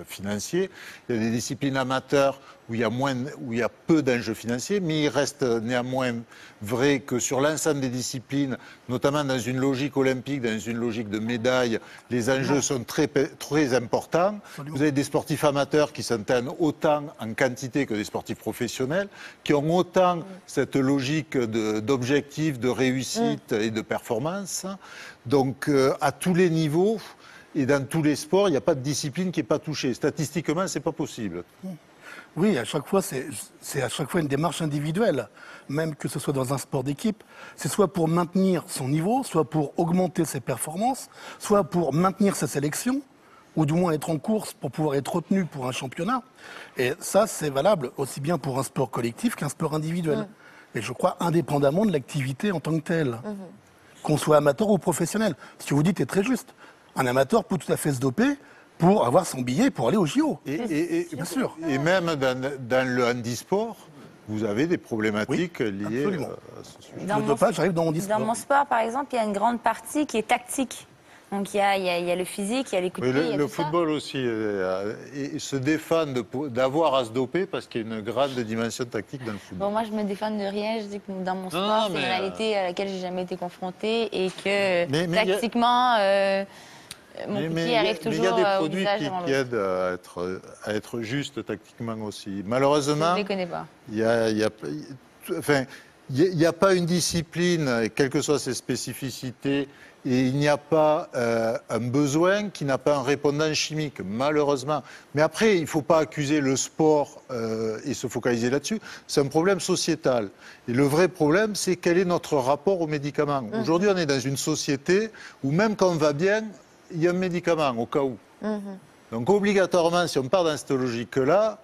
financiers. Il y a des disciplines amateurs où il y a peu d'enjeux financiers, mais il reste néanmoins vrai que sur l'ensemble des disciplines, notamment dans une logique olympique, dans une logique de médaille, les enjeux sont très importants. Absolument. Vous avez des sportifs amateurs qui s'entraînent autant en quantité que des sportifs professionnels, qui ont autant cette logique d'objectif, de réussite et de performance. Donc à tous les niveaux et dans tous les sports, il n'y a pas de discipline qui n'est pas touchée. Statistiquement, ce n'est pas possible. Oui, à chaque fois, c'est à chaque fois une démarche individuelle, même que ce soit dans un sport d'équipe. C'est soit pour maintenir son niveau, soit pour augmenter ses performances, soit pour maintenir sa sélection, ou du moins être en course pour pouvoir être retenu pour un championnat. Et ça, c'est valable aussi bien pour un sport collectif qu'un sport individuel. Et je crois indépendamment de l'activité en tant que telle, qu'on soit amateur ou professionnel. Ce que vous dites est très juste. Un amateur peut tout à fait se doper pour avoir son billet pour aller au JO. Bien sûr. Et même dans le handisport, vous avez des problématiques liées absolument. à ce sujet. Dans Le dopage arrive dans mon Dans discours. mon sport, par exemple, il y a une grande partie qui est tactique. Donc il y a le physique, il y a les coups de pied, il y a Le tout ça. football aussi se défend d'avoir à se doper parce qu'il y a une grande dimension tactique dans le football. Bon, moi, je me défends de rien. Je dis que dans mon sport, non, c'est une mais, réalité à laquelle j'ai jamais été confrontée et que Mais y a- tactiquement, mon coup de pied arrive il y toujours a des au produits visage qui avant l'autre. aident à être juste tactiquement aussi. Je Malheureusement, ne les connais pas. il n'y a pas une discipline, quelles que soient ses spécificités, et il n'y a pas un besoin qui n'a pas un répondant chimique, malheureusement. Mais après, il ne faut pas accuser le sport et se focaliser là-dessus. C'est un problème sociétal. Et le vrai problème, c'est quel est notre rapport aux médicaments. Aujourd'hui, on est dans une société où même quand on va bien, il y a un médicament au cas où. Donc obligatoirement, si on part dans cette logique-là,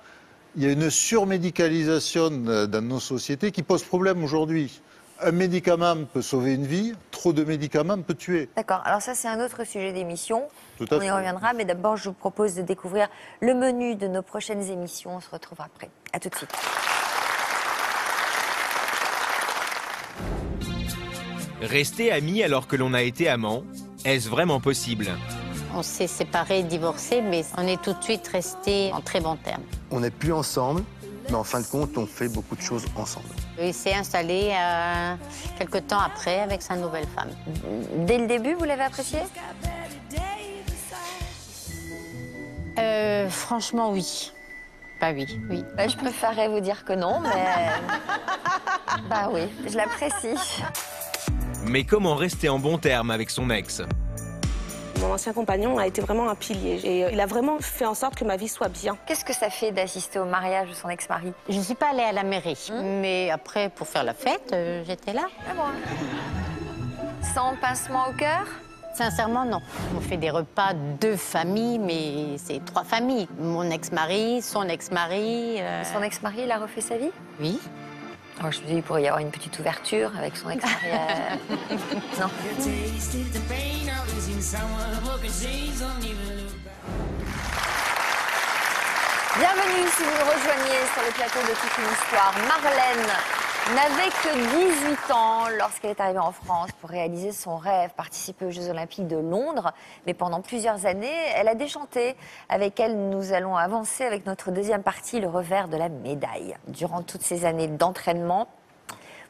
il y a une surmédicalisation dans nos sociétés qui pose problème aujourd'hui. Un médicament peut sauver une vie, trop de médicaments peut tuer. D'accord, alors ça c'est un autre sujet d'émission, Tout à on y fait. reviendra, mais d'abord je vous propose de découvrir le menu de nos prochaines émissions, on se retrouve après. À tout de suite. Rester amis alors que l'on a été amant, est-ce vraiment possible? On s'est séparés, divorcés, mais on est tout de suite restés en très bons termes. On n'est plus ensemble, mais en fin de compte, on fait beaucoup de choses ensemble. Il s'est installé quelque temps après avec sa nouvelle femme. Dès le début, vous l'avez apprécié? Franchement, oui. Bah oui, oui. Bah, je préférerais vous dire que non, mais... bah oui, je l'apprécie. Mais comment rester en bon terme avec son ex? Mon ancien compagnon a été vraiment un pilier et il a vraiment fait en sorte que ma vie soit bien. Qu'est-ce que ça fait d'assister au mariage de son ex-mari? Je ne suis pas allée à la mairie, mais après, pour faire la fête, j'étais là. Ah bon? Sans pincement au cœur? Sincèrement, non. On fait des repas de famille, mais c'est 3 familles. Mon ex-mari, son ex-mari. Son ex-mari, il a refait sa vie? Oui. Oh, je me dis, il pourrait y avoir une petite ouverture avec son ex-mari. Non. Bienvenue si vous nous rejoignez sur le plateau de Toute une histoire. Marlène n'avait que 18 ans lorsqu'elle est arrivée en France pour réaliser son rêve, participer aux Jeux Olympiques de Londres. Mais pendant plusieurs années, elle a déchanté. Avec elle, nous allons avancer avec notre deuxième partie, le revers de la médaille. Durant toutes ces années d'entraînement,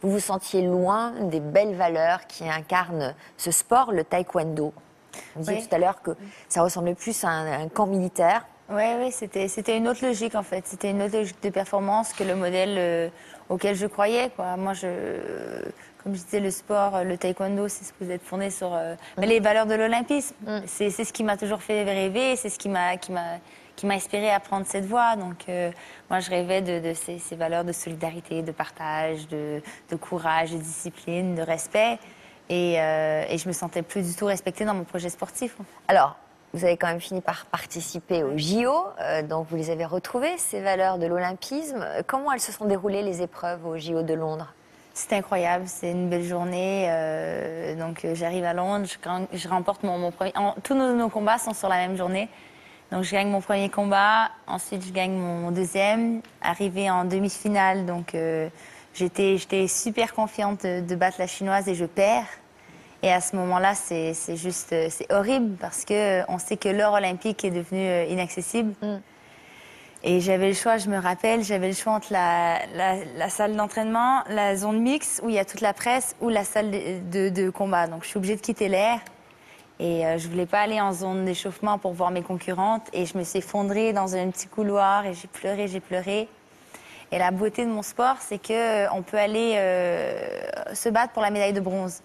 vous vous sentiez loin des belles valeurs qui incarnent ce sport, le taekwondo. Vous disiez tout à l'heure que ça ressemblait plus à un camp militaire. Oui, c'était une autre logique en fait. C'était une autre logique de performance que le modèle auquel je croyais, quoi. Moi, comme je disais, le sport, le taekwondo, c'est ce que vous êtes fondé sur les valeurs de l'olympisme. C'est ce qui m'a toujours fait rêver, c'est ce qui m'a inspiré à prendre cette voie. Donc, moi, je rêvais de ces valeurs de solidarité, de partage, de courage, de discipline, de respect. Et je me sentais plus du tout respectée dans mon projet sportif. Alors, vous avez quand même fini par participer aux JO, donc vous les avez retrouvées, ces valeurs de l'olympisme. Comment elles se sont déroulées, les épreuves aux JO de Londres? C'était incroyable, c'est une belle journée. Donc j'arrive à Londres, je remporte mon premier... tous nos combats sont sur la même journée. Donc je gagne mon premier combat, ensuite je gagne mon deuxième. Arrivé en demi-finale, donc J'étais super confiante de battre la chinoise et je perds. Et à ce moment-là, c'est horrible parce qu'on sait que l'or olympique est devenu inaccessible. Et j'avais le choix, je me rappelle, j'avais le choix entre la salle d'entraînement, la zone mixte où il y a toute la presse ou la salle de combat. Donc je suis obligée de quitter l'air. Et je voulais pas aller en zone d'échauffement pour voir mes concurrentes. Et je me suis effondrée dans un petit couloir et j'ai pleuré. Et la beauté de mon sport, c'est qu'on peut aller se battre pour la médaille de bronze.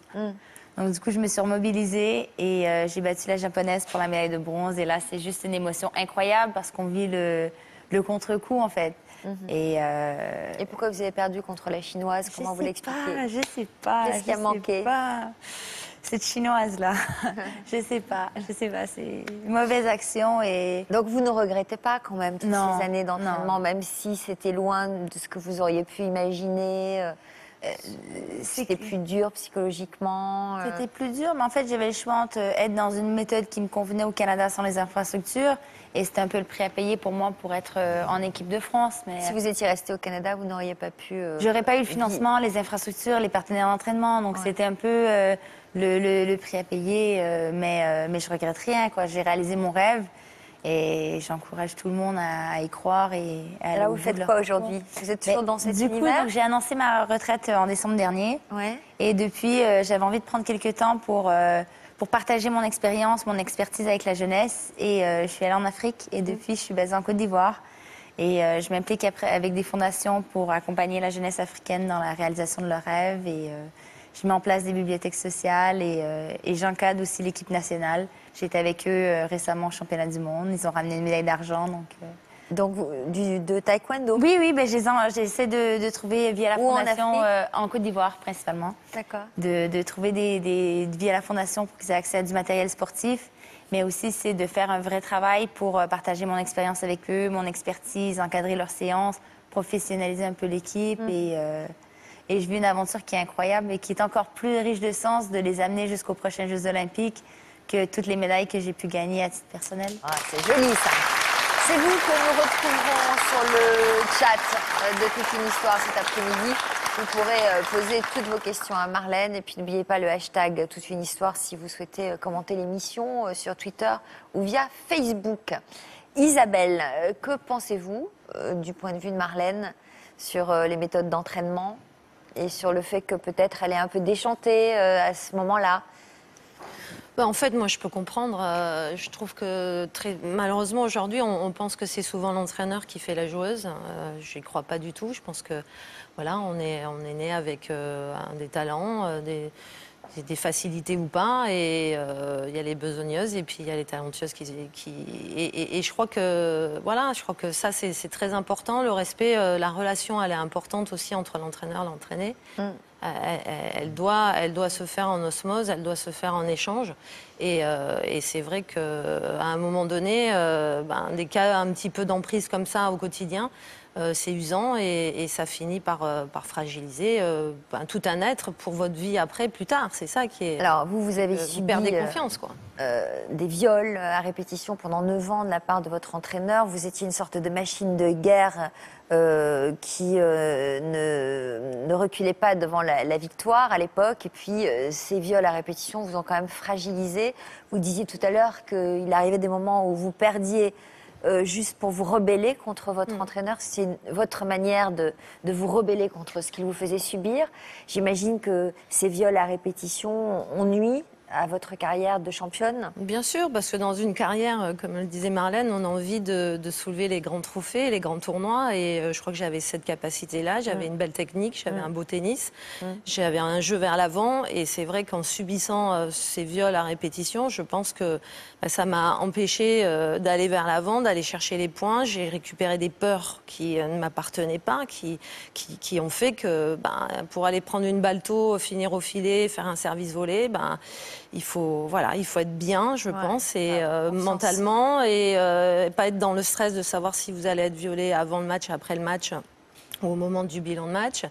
Donc du coup, je me suis remobilisée et j'ai battu la japonaise pour la médaille de bronze. Et là, c'est juste une émotion incroyable parce qu'on vit le contre-coup, en fait. Et pourquoi vous avez perdu contre la chinoise? Comment vous l'expliquez? Je sais pas. Qu'est-ce qui a manqué? Cette chinoise-là, je sais pas, c'est une mauvaise action et... Donc vous ne regrettez pas quand même toutes ces années d'entraînement, même si c'était loin de ce que vous auriez pu imaginer c'était plus dur psychologiquement C'était plus dur, mais en fait j'avais le choix entre être dans une méthode qui me convenait au Canada sans les infrastructures et c'était un peu le prix à payer pour moi pour être en équipe de France. Mais si vous étiez resté au Canada, vous n'auriez pas pu... J'aurais pas eu le financement, les infrastructures, les partenaires d'entraînement, donc c'était un peu... Le prix à payer, mais je regrette rien, quoi. J'ai réalisé mon rêve et j'encourage tout le monde à y croire et à aller là, au vous bout faites de leur quoi parcours. aujourd'hui? Vous êtes toujours dans cet univers? Du coup, j'ai annoncé ma retraite en décembre dernier. Et depuis, j'avais envie de prendre quelques temps pour partager mon expérience, mon expertise avec la jeunesse. Et je suis allée en Afrique et depuis, je suis basée en Côte d'Ivoire. Et je m'implique avec des fondations pour accompagner la jeunesse africaine dans la réalisation de leurs rêves. Et je mets en place des bibliothèques sociales et j'encadre aussi l'équipe nationale. J'étais avec eux récemment au championnat du monde. Ils ont ramené une médaille d'argent. Donc de taekwondo? Oui, ben, j'essaie de trouver via la fondation en Côte d'Ivoire principalement. D'accord. De trouver via la fondation pour qu'ils aient accès à du matériel sportif. Mais aussi, c'est de faire un vrai travail pour partager mon expérience avec eux, mon expertise, encadrer leurs séances, professionnaliser un peu l'équipe et je vis une aventure qui est incroyable et qui est encore plus riche de sens de les amener jusqu'aux prochains Jeux Olympiques que toutes les médailles que j'ai pu gagner à titre personnel. Ah, c'est joli ça. C'est vous que nous retrouverons sur le chat de Toute une histoire cet après-midi. Vous pourrez poser toutes vos questions à Marlène et puis n'oubliez pas le hashtag Toute une histoire si vous souhaitez commenter l'émission sur Twitter ou via Facebook. Isabelle, que pensez-vous du point de vue de Marlène sur les méthodes d'entraînement et sur le fait que peut-être elle est un peu déchantée à ce moment-là? En fait, moi, je peux comprendre. Je trouve que malheureusement, aujourd'hui, on pense que c'est souvent l'entraîneur qui fait la joueuse. Je n'y crois pas du tout. Je pense que, voilà, on est né avec des talents, des facilités ou pas. Et il y a les besogneuses et puis il y a les talentueuses et je crois que, voilà, je crois que ça, c'est très important. Le respect, la relation, elle est importante aussi entre l'entraîneur et l'entraîné. Elle doit se faire en osmose, elle doit se faire en échange. Et c'est vrai qu'à un moment donné, des cas un petit peu d'emprise comme ça au quotidien, c'est usant et ça finit par fragiliser tout un être pour votre vie après, plus tard. C'est ça qui est... Alors, vous avez subi... Vous perdez confiance, quoi. Des viols à répétition pendant 9 ans de la part de votre entraîneur. Vous étiez une sorte de machine de guerre qui ne reculait pas devant la victoire à l'époque. Et puis, ces viols à répétition vous ont quand même fragilisé. Vous disiez tout à l'heure qu'il arrivait des moments où vous perdiez juste pour vous rebeller contre votre entraîneur. C'est votre manière de vous rebeller contre ce qu'il vous faisait subir. J'imagine que ces viols à répétition ont nui à votre carrière de championne? Bien sûr, parce que dans une carrière, comme le disait Marlène, on a envie de soulever les grands trophées, les grands tournois. Et je crois que j'avais cette capacité-là. J'avais une belle technique, j'avais un beau tennis, j'avais un jeu vers l'avant. Et c'est vrai qu'en subissant ces viols à répétition, je pense que ça m'a empêché d'aller vers l'avant, d'aller chercher les points. J'ai récupéré des peurs qui ne m'appartenaient pas, qui ont fait que pour aller prendre une balle tôt, finir au filet, faire un service volé, il faut être bien, je pense, et mentalement, et pas être dans le stress de savoir si vous allez être violé avant le match, après le match. au moment du bilan de match.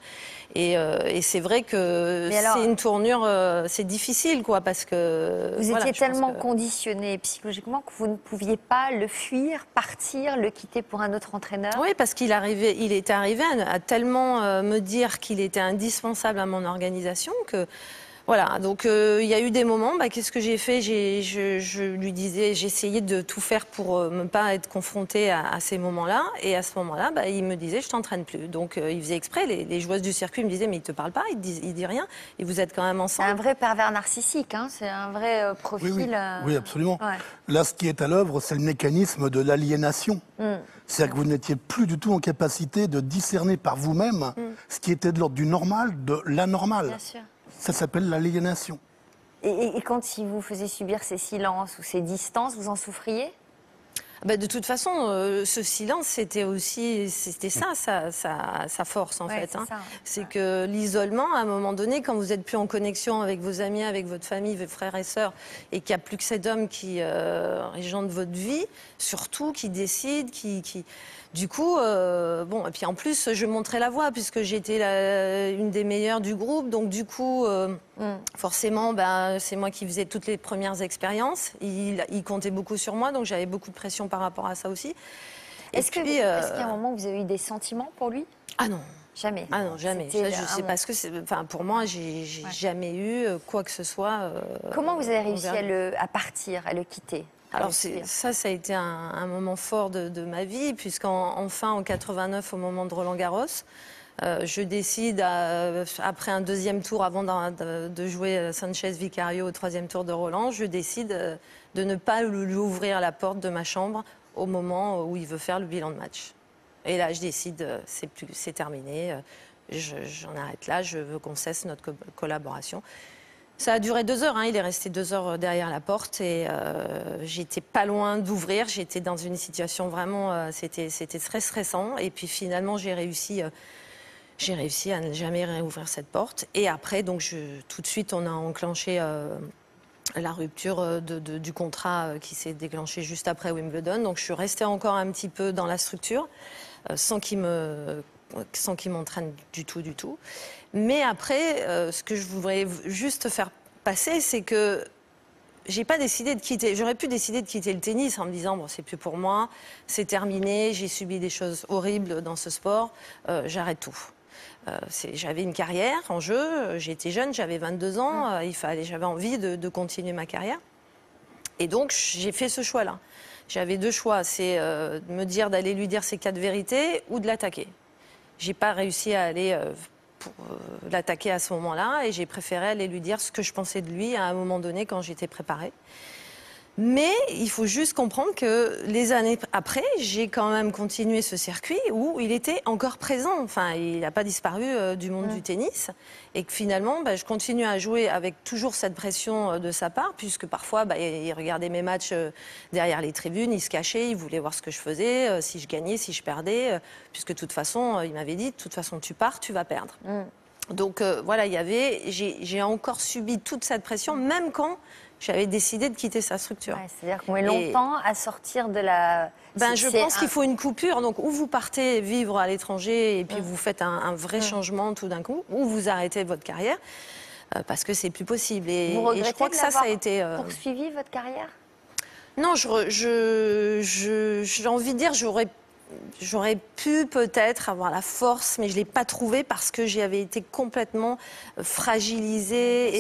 Et c'est vrai que c'est une tournure, c'est difficile, quoi, parce que... Vous étiez tellement conditionné psychologiquement que vous ne pouviez pas le fuir, partir, le quitter pour un autre entraîneur? Oui, parce qu'il était arrivé à tellement me dire qu'il était indispensable à mon organisation que... Voilà, donc il y a eu des moments, qu'est-ce que j'ai fait? Je lui disais, j'essayais de tout faire pour ne pas être confrontée à ces moments-là. Et à ce moment-là, il me disait, je t'entraîne plus. Donc il faisait exprès, les joueuses du circuit me disaient, mais il te parle pas, il dit rien, et vous êtes quand même ensemble. C'est un vrai pervers narcissique, hein, c'est un vrai profil. Oui, absolument. Ouais. Là, ce qui est à l'œuvre, c'est le mécanisme de l'aliénation. C'est-à-dire que vous n'étiez plus du tout en capacité de discerner par vous-même ce qui était de l'ordre du normal, de l'anormal. Bien sûr. Ça s'appelle l'aliénation. Et quand il vous faisait subir ces silences ou ces distances, vous en souffriez? De toute façon, ce silence, c'était sa force, en fait. C'est que l'isolement, à un moment donné, quand vous n'êtes plus en connexion avec vos amis, avec votre famille, vos frères et sœurs, et qu'il n'y a plus que cet homme qui régente votre vie, surtout, qui décide, Du coup, et puis en plus, je montrais la voie puisque j'étais une des meilleures du groupe. Donc du coup, forcément, c'est moi qui faisais toutes les premières expériences. Il comptait beaucoup sur moi, donc j'avais beaucoup de pression par rapport à ça aussi. Est-ce qu'il y a un moment où vous avez eu des sentiments pour lui? Ah non. Jamais. Ah non, jamais. Ça, je sais pas ce que c'est. Enfin, pour moi, j'ai jamais eu quoi que ce soit. Comment vous avez réussi à partir, à le quitter? Alors ça a été un moment fort de ma vie, puisqu'enfin, en 89, au moment de Roland-Garros, je décide, après un deuxième tour, avant de jouer Sanchez-Vicario au troisième tour de Roland, je décide de ne pas lui ouvrir la porte de ma chambre au moment où il veut faire le bilan de match. Et là, je décide, c'est terminé, j'en arrête là, je veux qu'on cesse notre collaboration. Ça a duré 2 heures, il est resté 2 heures derrière la porte et j'étais pas loin d'ouvrir. J'étais dans une situation vraiment, c'était très stressant. Et puis finalement, j'ai réussi à ne jamais réouvrir cette porte. Et après, donc tout de suite, on a enclenché la rupture du contrat qui s'est déclenché juste après Wimbledon. Donc je suis restée encore un petit peu dans la structure, sans qu'il m'entraîne du tout. Mais après, ce que je voudrais juste faire passer, c'est que j'ai pas décidé de quitter. J'aurais pu décider de quitter le tennis en me disant, bon, c'est plus pour moi, c'est terminé, j'ai subi des choses horribles dans ce sport, j'arrête tout. J'avais une carrière en jeu, j'étais jeune, j'avais 22 ans, j'avais envie de continuer ma carrière. Et donc, j'ai fait ce choix-là. J'avais 2 choix, c'est de me dire d'aller lui dire ses 4 vérités ou de l'attaquer. J'ai pas réussi à aller pour l'attaquer à ce moment-là et j'ai préféré aller lui dire ce que je pensais de lui à un moment donné quand j'étais préparée. Mais il faut juste comprendre que les années après, j'ai quand même continué ce circuit où il était encore présent. Enfin, il n'a pas disparu du monde du tennis. Et que finalement, je continue à jouer avec toujours cette pression de sa part, puisque parfois, il regardait mes matchs derrière les tribunes, il se cachait, il voulait voir ce que je faisais, si je gagnais, si je perdais, puisque de toute façon, il m'avait dit, de toute façon, tu pars, tu vas perdre. Donc voilà, j'ai encore subi toute cette pression, même quand j'avais décidé de quitter sa structure. Ouais, c'est-à-dire qu'on met longtemps à sortir de la... Je pense qu'il faut une coupure. Donc, ou vous partez vivre à l'étranger et puis vous faites un vrai changement tout d'un coup, ou vous arrêtez votre carrière parce que c'est plus possible. Et je crois que ça a été... poursuivi votre carrière? Non, j'ai envie de dire, j'aurais pu peut-être avoir la force, mais je ne l'ai pas trouvée parce que j'avais été complètement fragilisée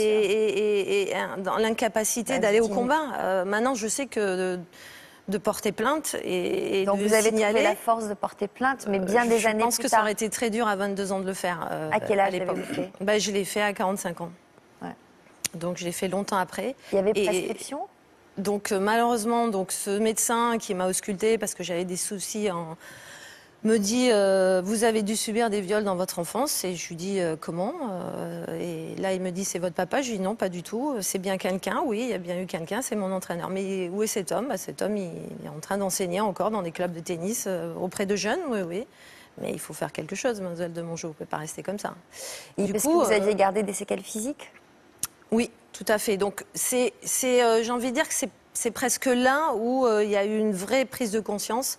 et dans l'incapacité d'aller au combat. Maintenant, je sais que de porter plainte et donc de vous avez signaler... trouvé la force de porter plainte, mais bien des années plus tard. Je pense que ça aurait été très dur à 22 ans de le faire. À quel âge l'avez-vous fait? Je l'ai fait à 45 ans. Ouais. Donc je l'ai fait longtemps après. Il y avait prescription? Donc malheureusement, ce médecin qui m'a auscultée parce que j'avais des soucis me dit vous avez dû subir des viols dans votre enfance. Et je lui dis comment et là il me dit c'est votre papa. Je lui dis non, pas du tout. C'est bien quelqu'un, oui, il y a bien eu quelqu'un, c'est mon entraîneur. Mais où est cet homme? Cet homme il est en train d'enseigner encore dans des clubs de tennis auprès de jeunes, oui. Mais il faut faire quelque chose, mademoiselle de Mongeau, vous ne pouvez pas rester comme ça. Et parce que vous aviez gardé des séquelles physiques? Oui, tout à fait. Donc j'ai envie de dire que c'est presque là où il y a eu une vraie prise de conscience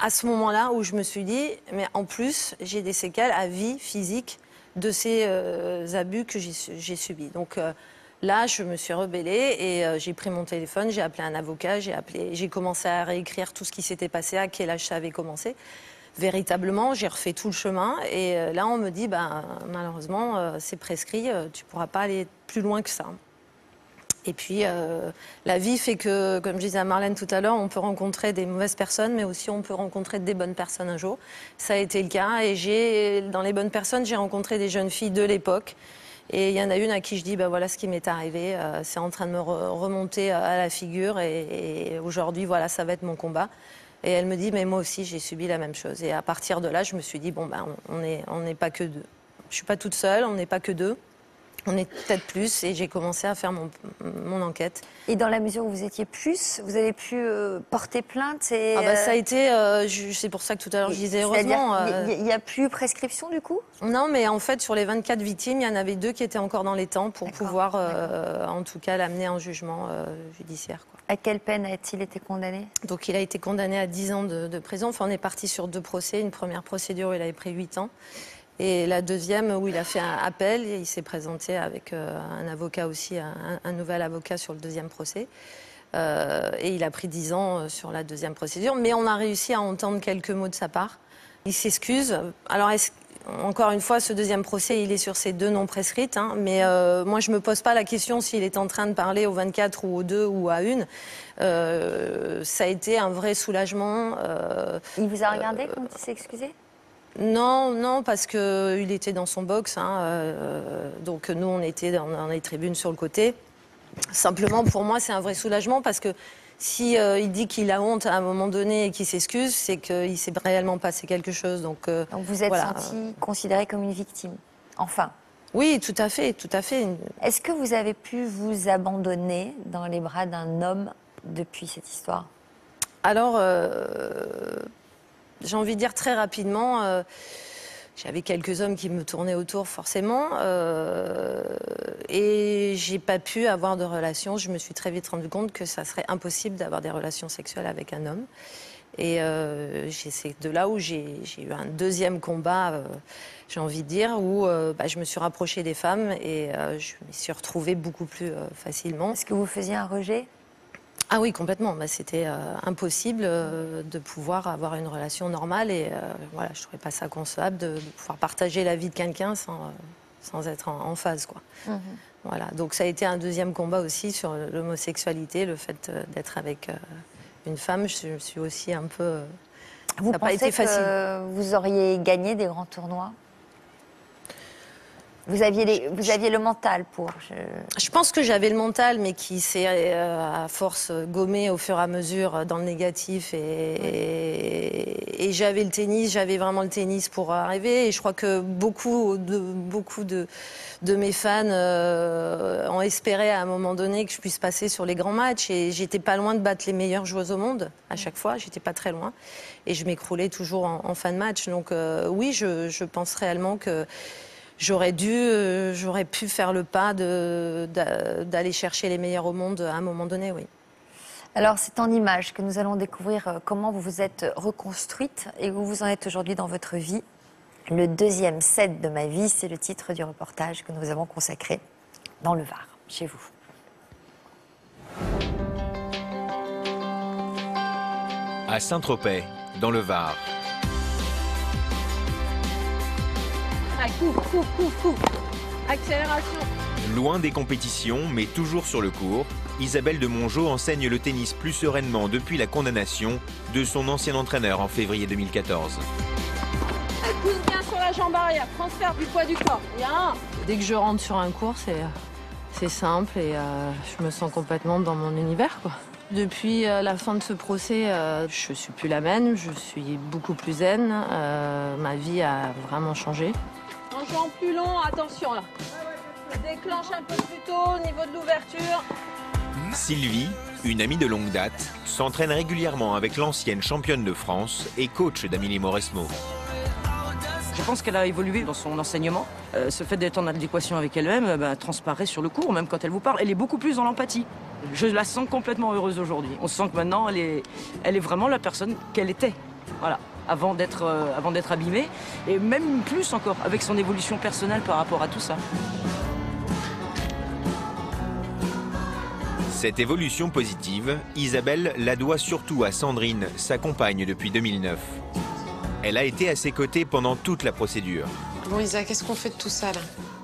à ce moment-là où je me suis dit, mais en plus, j'ai des séquelles à vie physique de ces abus que j'ai subis. Donc là, je me suis rebellée et j'ai pris mon téléphone, j'ai appelé un avocat, j'ai commencé à réécrire tout ce qui s'était passé, à quel âge ça avait commencé. Véritablement, j'ai refait tout le chemin et là, on me dit, malheureusement, c'est prescrit, tu ne pourras pas aller plus loin que ça. Et puis, la vie fait que, comme je disais à Marlène tout à l'heure, on peut rencontrer des mauvaises personnes, mais aussi on peut rencontrer des bonnes personnes un jour. Ça a été le cas. Et dans les bonnes personnes, j'ai rencontré des jeunes filles de l'époque. Et il y en a une à qui je dis, voilà ce qui m'est arrivé. C'est en train de me remonter à la figure. Et aujourd'hui, voilà, ça va être mon combat. Et elle me dit, mais moi aussi, j'ai subi la même chose. Et à partir de là, je me suis dit, on n'est pas que deux. Je ne suis pas toute seule, on n'est pas que deux. On est peut-être plus et j'ai commencé à faire mon enquête. Et dans la mesure où vous étiez plus, vous avez pu porter plainte ça a été, c'est pour ça que tout à l'heure je disais heureusement. Il n'y a plus prescription du coup? Non, mais en fait sur les 24 victimes, il y en avait 2 qui étaient encore dans les temps pour pouvoir en tout cas l'amener en jugement judiciaire. Quoi. À quelle peine a-t-il été condamné? Donc il a été condamné à 10 ans de prison. Enfin on est parti sur 2 procès. Une première procédure où il avait pris 8 ans. Et la deuxième, où il a fait un appel, et il s'est présenté avec un avocat aussi, un nouvel avocat sur le deuxième procès. Et il a pris 10 ans sur la deuxième procédure. Mais on a réussi à entendre quelques mots de sa part. Il s'excuse. Alors, encore une fois, ce deuxième procès, il est sur ces 2 non prescrites. Hein, mais moi, je ne me pose pas la question s'il est en train de parler aux 24 ou aux 2 ou à 1. Ça a été un vrai soulagement. Il vous a regardé quand il s'est excusé? Non, parce qu'il était dans son box. Donc nous, on était dans les tribunes sur le côté. Simplement, pour moi, c'est un vrai soulagement parce que si il dit qu'il a honte à un moment donné et qu'il s'excuse, c'est qu'il s'est réellement passé quelque chose. Donc vous êtes senti considérée comme une victime, enfin? Oui, tout à fait, tout à fait. Est-ce que vous avez pu vous abandonner dans les bras d'un homme depuis cette histoire? Alors... j'ai envie de dire très rapidement, j'avais quelques hommes qui me tournaient autour forcément, et j'ai pas pu avoir de relations. Je me suis très vite rendu compte que ça serait impossible d'avoir des relations sexuelles avec un homme. Et c'est de là où j'ai eu un deuxième combat, j'ai envie de dire, où je me suis rapprochée des femmes et je m'y suis retrouvée beaucoup plus facilement. Est-ce que vous faisiez un rejet ? Ah oui, complètement. C'était impossible de pouvoir avoir une relation normale et voilà, je ne trouvais pas ça concevable de pouvoir partager la vie de quelqu'un sans être en phase, quoi. Mmh. Voilà. Donc ça a été un deuxième combat aussi sur l'homosexualité, le fait d'être avec une femme. Je suis aussi un peu... Vous pensez que vous auriez gagné des grands tournois ? Vous aviez le mental pour... Je pense que j'avais le mental, mais qui s'est à force gommé au fur et à mesure dans le négatif. Et j'avais le tennis, j'avais vraiment le tennis pour arriver. Et je crois que beaucoup de mes fans ont espéré à un moment donné que je puisse passer sur les grands matchs. Et j'étais pas loin de battre les meilleures joueuses au monde à chaque fois. J'étais pas très loin. Et je m'écroulais toujours en fin de match. Donc oui, je pense réellement que... J'aurais pu faire le pas d'aller chercher les meilleurs au monde à un moment donné, oui. Alors, c'est en images que nous allons découvrir comment vous vous êtes reconstruite et où vous en êtes aujourd'hui dans votre vie. Le deuxième set de ma vie, c'est le titre du reportage que nous avons consacré dans le Var, chez vous. À Saint-Tropez, dans le Var. Coup. Accélération. Loin des compétitions, mais toujours sur le court, Isabelle de Mongeau enseigne le tennis plus sereinement depuis la condamnation de son ancien entraîneur en février 2014. Elle pousse bien sur la jambe arrière, transfert du poids du corps. Bien. Dès que je rentre sur un court, c'est simple et je me sens complètement dans mon univers, quoi. Depuis la fin de ce procès, je suis plus la même, je suis beaucoup plus zen. Ma vie a vraiment changé. En jouant plus long, attention là. Déclenche un peu plus tôt au niveau de l'ouverture. Sylvie, une amie de longue date, s'entraîne régulièrement avec l'ancienne championne de France et coach d'Amélie Mauresmo. Je pense qu'elle a évolué dans son enseignement. Ce fait d'être en adéquation avec elle-même transparaît sur le court, même quand elle vous parle. Elle est beaucoup plus dans l'empathie. Je la sens complètement heureuse aujourd'hui. On sent que maintenant, elle est vraiment la personne qu'elle était. Voilà, avant d'être abîmé, et même plus encore, avec son évolution personnelle par rapport à tout ça. Cette évolution positive, Isabelle la doit surtout à Sandrine, sa compagne depuis 2009. Elle a été à ses côtés pendant toute la procédure. Bon Isa, qu'est-ce qu'on fait de tout ça là?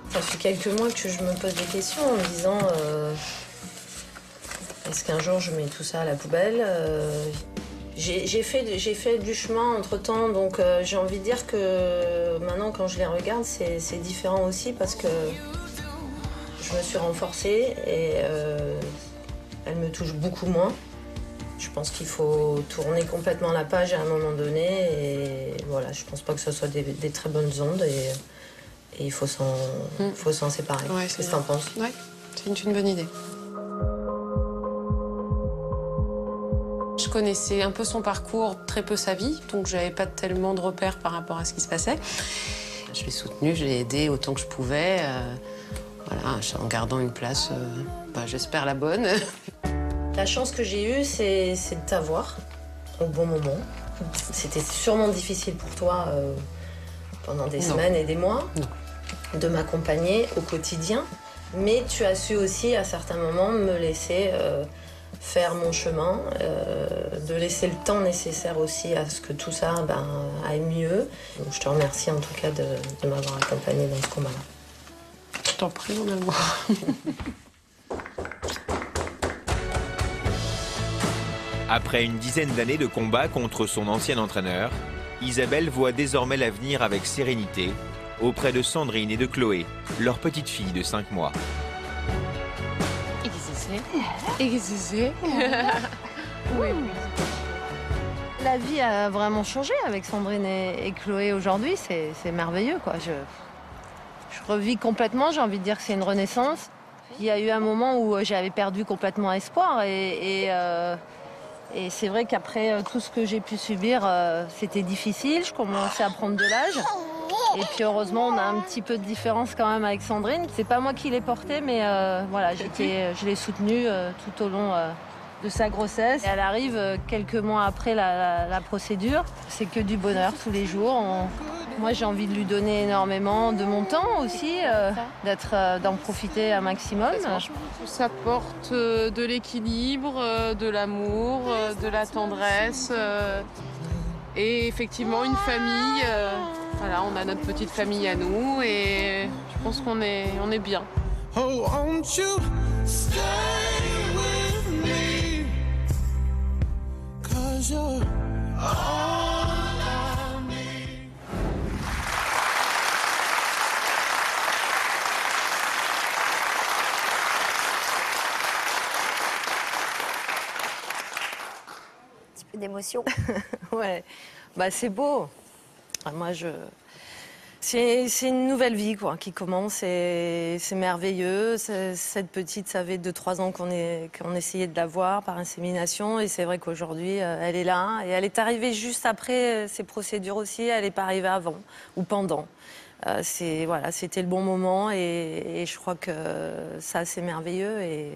Ça fait quelques mois que je me pose des questions en me disant est-ce qu'un jour je mets tout ça à la poubelle? J'ai fait du chemin entre-temps, donc j'ai envie de dire que maintenant quand je les regarde, c'est différent aussi parce que je me suis renforcée et elle me touche beaucoup moins. Je pense qu'il faut tourner complètement la page à un moment donné et voilà, je pense pas que ce soit des très bonnes ondes et il faut s'en séparer. Ouais, qu'est-ce que t'en penses? Ouais, c'est une bonne idée. Je connaissais un peu son parcours, très peu sa vie, donc j'avais pas tellement de repères par rapport à ce qui se passait. Je l'ai soutenue, je l'ai aidée autant que je pouvais, voilà, en gardant une place, j'espère la bonne. La chance que j'ai eue, c'est de t'avoir au bon moment. C'était sûrement difficile pour toi pendant des semaines et des mois de m'accompagner au quotidien. Mais tu as su aussi, à certains moments, me laisser faire mon chemin, de laisser le temps nécessaire aussi à ce que tout ça aille mieux. Donc, je te remercie en tout cas de m'avoir accompagnée dans ce combat-là. Je t'en prie, mon amour. Après une dizaine d'années de combat contre son ancien entraîneur, Isabelle voit désormais l'avenir avec sérénité auprès de Sandrine et de Chloé, leur petite fille de 5 mois. Et qu'est-ce que c'est? Oui. La vie a vraiment changé avec Sandrine et Chloé aujourd'hui, c'est merveilleux, quoi. Je revis complètement, j'ai envie de dire que c'est une renaissance. Il y a eu un moment où j'avais perdu complètement espoir et c'est vrai qu'après tout ce que j'ai pu subir, c'était difficile. Je commençais à prendre de l'âge. Et puis heureusement, on a un petit peu de différence quand même avec Sandrine. C'est pas moi qui l'ai portée, mais voilà, je l'ai soutenue tout au long de sa grossesse. Et elle arrive quelques mois après la procédure. C'est que du bonheur tous les jours. Moi, j'ai envie de lui donner énormément de mon temps aussi, d'en profiter un maximum. Ça apporte de l'équilibre, de l'amour, de la tendresse et effectivement une famille. Voilà, on a notre petite famille à nous et je pense qu'on est bien. Oh, won't you stay with me? 'Cause you're all I need. Un petit peu d'émotion. Ouais, c'est beau. Moi, c'est une nouvelle vie quoi, qui commence et c'est merveilleux. Cette petite, ça fait 2-3 ans qu'on essayait de l'avoir par insémination et c'est vrai qu'aujourd'hui, elle est là. Et elle est arrivée juste après ces procédures aussi, elle n'est pas arrivée avant ou pendant. C'était le bon moment et je crois que ça, c'est merveilleux et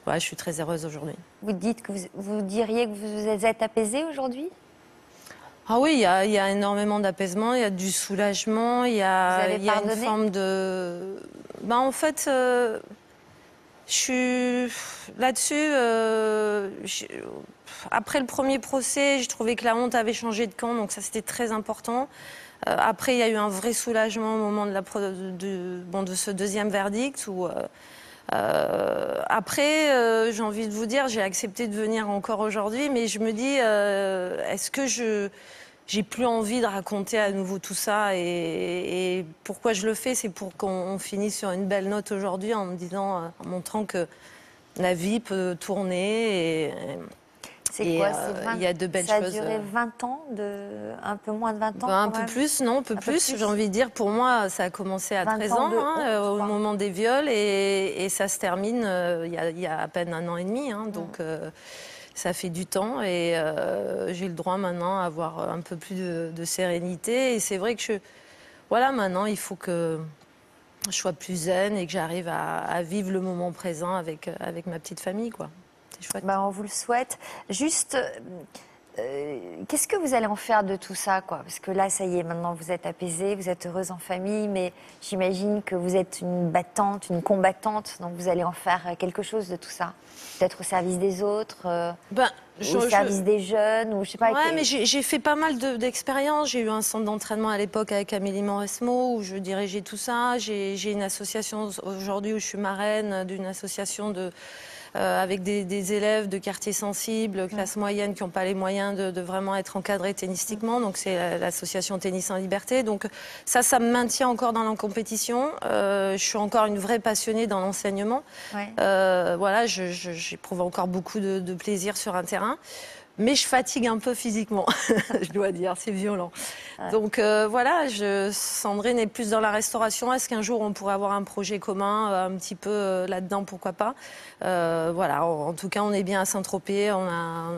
je suis très heureuse aujourd'hui. Vous dites que vous diriez que vous êtes apaisée aujourd'hui? Ah oui, il y a énormément d'apaisement, il y a du soulagement, il y a une forme de... en fait, je suis là-dessus... Après le premier procès, je trouvais que la honte avait changé de camp, donc ça c'était très important. Après, il y a eu un vrai soulagement au moment de ce deuxième verdict où... Après, j'ai envie de vous dire, j'ai accepté de venir encore aujourd'hui, mais je me dis, est-ce que j'ai plus envie de raconter à nouveau tout ça et pourquoi je le fais, c'est pour qu'on finisse sur une belle note aujourd'hui en me disant, en montrant que la vie peut tourner et c'est quoi, il y a de belles choses. choses. Ça a duré 20 ans, un peu moins de 20 ans un peu plus, non, un peu plus. J'ai envie de dire, pour moi, ça a commencé à 13 ans, au moment des viols, et ça se termine il y a à peine 1 an et demi. Donc ça fait du temps, et j'ai le droit maintenant à avoir un peu plus de sérénité. Et c'est vrai que maintenant, il faut que je sois plus zen et que j'arrive à vivre le moment présent avec ma petite famille, quoi. Chouette. On vous le souhaite. Juste, qu'est-ce que vous allez en faire de tout ça, quoi? Parce que là, ça y est, maintenant vous êtes apaisée, vous êtes heureuse en famille, mais j'imagine que vous êtes une battante, une combattante, donc vous allez en faire quelque chose de tout ça. Peut-être au service des autres, au service des jeunes, ou je sais pas. Ouais, mais j'ai fait pas mal d'expériences. J'ai eu un centre d'entraînement à l'époque avec Amélie Mauresmo, où je dirigeais tout ça. J'ai une association aujourd'hui où je suis marraine d'une association avec des élèves de quartiers sensibles, classe moyenne, qui n'ont pas les moyens de vraiment être encadrés tennistiquement. Donc c'est l'association Tennis en Liberté. Donc ça me maintient encore dans la compétition. Je suis encore une vraie passionnée dans l'enseignement. Ouais. Voilà, j'éprouve encore beaucoup de plaisir sur un terrain. Mais je fatigue un peu physiquement, je dois dire, c'est violent. Ouais. Donc voilà, Sandrine est plus dans la restauration. Est-ce qu'un jour on pourrait avoir un projet commun, un petit peu là-dedans, pourquoi pas? Voilà, en tout cas, on est bien à Saint-Tropez, on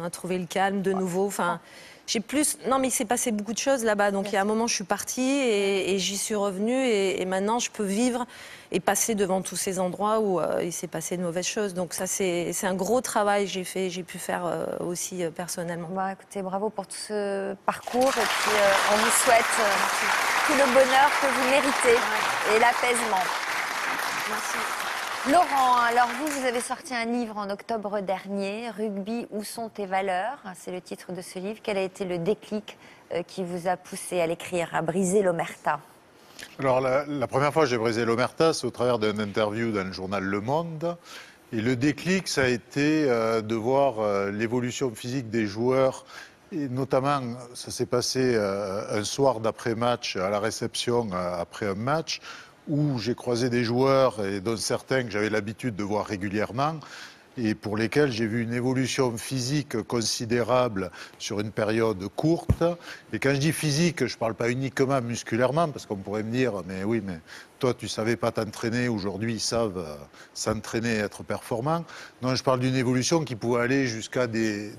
a trouvé le calme de nouveau. Enfin, j'ai plus. Non, mais il s'est passé beaucoup de choses là-bas. Donc il y a un moment, je suis partie et j'y suis revenue et maintenant, je peux vivre et passer devant tous ces endroits où il s'est passé de mauvaises choses. Donc ça, c'est un gros travail que j'ai pu faire aussi personnellement. Bon, écoutez, bravo pour tout ce parcours et puis on vous souhaite tout le bonheur que vous méritez et l'apaisement. Merci. Laurent, alors vous avez sorti un livre en octobre dernier, Rugby, où sont tes valeurs? C'est le titre de ce livre. Quel a été le déclic qui vous a poussé à l'écrire, à briser l'omerta? Alors, la première fois que j'ai brisé l'omerta, c'est au travers d'une interview dans le journal Le Monde. Et le déclic, ça a été de voir l'évolution physique des joueurs. Et notamment, ça s'est passé un soir d'après-match, à la réception, après un match, où j'ai croisé des joueurs, et dont certains que j'avais l'habitude de voir régulièrement, et pour lesquels j'ai vu une évolution physique considérable sur une période courte. Et quand je dis physique, je ne parle pas uniquement musculairement, parce qu'on pourrait me dire, mais oui, mais toi, tu ne savais pas t'entraîner, aujourd'hui, ils savent s'entraîner et être performants. Non, je parle d'une évolution qui pouvait aller jusqu'à des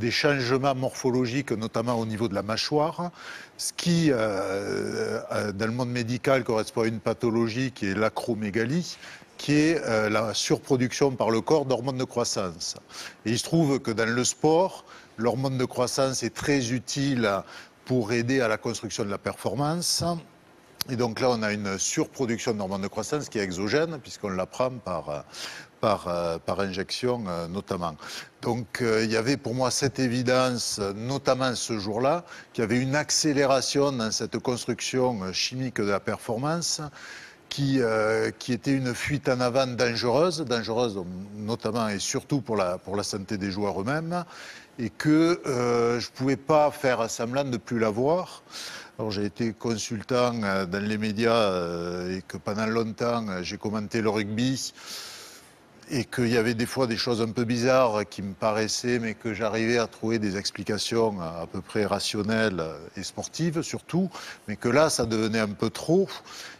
changements morphologiques, notamment au niveau de la mâchoire, ce qui, dans le monde médical, correspond à une pathologie qui est l'acromégalie, qui est la surproduction par le corps d'hormones de croissance. Et il se trouve que dans le sport, l'hormone de croissance est très utile pour aider à la construction de la performance. Et donc là, on a une surproduction d'hormones de croissance qui est exogène, puisqu'on la prend par injection notamment. Donc il y avait pour moi cette évidence, notamment ce jour-là, qu'il y avait une accélération dans cette construction chimique de la performance, qui était une fuite en avant dangereuse notamment et surtout pour la santé des joueurs eux-mêmes, et que je ne pouvais pas faire semblant de ne plus la voir. Alors j'ai été consultant dans les médias et que pendant longtemps j'ai commenté le rugby, et qu'il y avait des fois des choses un peu bizarres qui me paraissaient, mais que j'arrivais à trouver des explications à peu près rationnelles et sportives surtout, mais que là ça devenait un peu trop,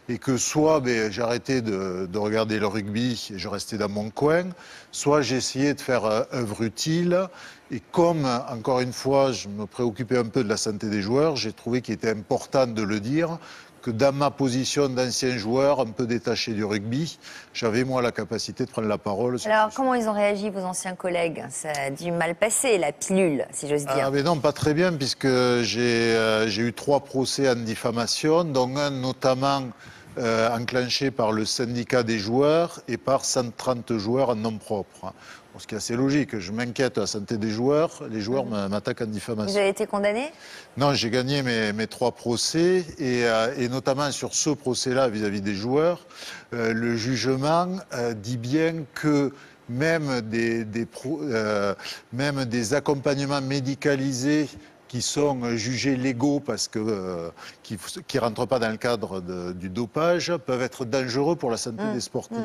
et que soit j'arrêtais de regarder le rugby et je restais dans mon coin, soit j'essayais de faire œuvre utile. Et comme, encore une fois, je me préoccupais un peu de la santé des joueurs, j'ai trouvé qu'il était important de le dire, que dans ma position d'ancien joueur, un peu détaché du rugby, j'avais moi la capacité de prendre la parole. Alors comment ils ont réagi, vos anciens collègues? Ça a dû mal passer, la pilule, si j'ose dire. Ah mais non, pas très bien, puisque j'ai eu 3 procès en diffamation, dont un notamment enclenché par le syndicat des joueurs et par 130 joueurs en nom propre. Bon, ce qui est assez logique, je m'inquiète de la santé des joueurs, les joueurs m'attaquent en diffamation. Vous avez été condamné? Non, j'ai gagné mes 3 procès, et notamment sur ce procès-là vis-à-vis des joueurs, le jugement dit bien que même des accompagnements médicalisés qui sont jugés légaux parce que qui rentrent pas dans le cadre du dopage, peuvent être dangereux pour la santé des sportifs.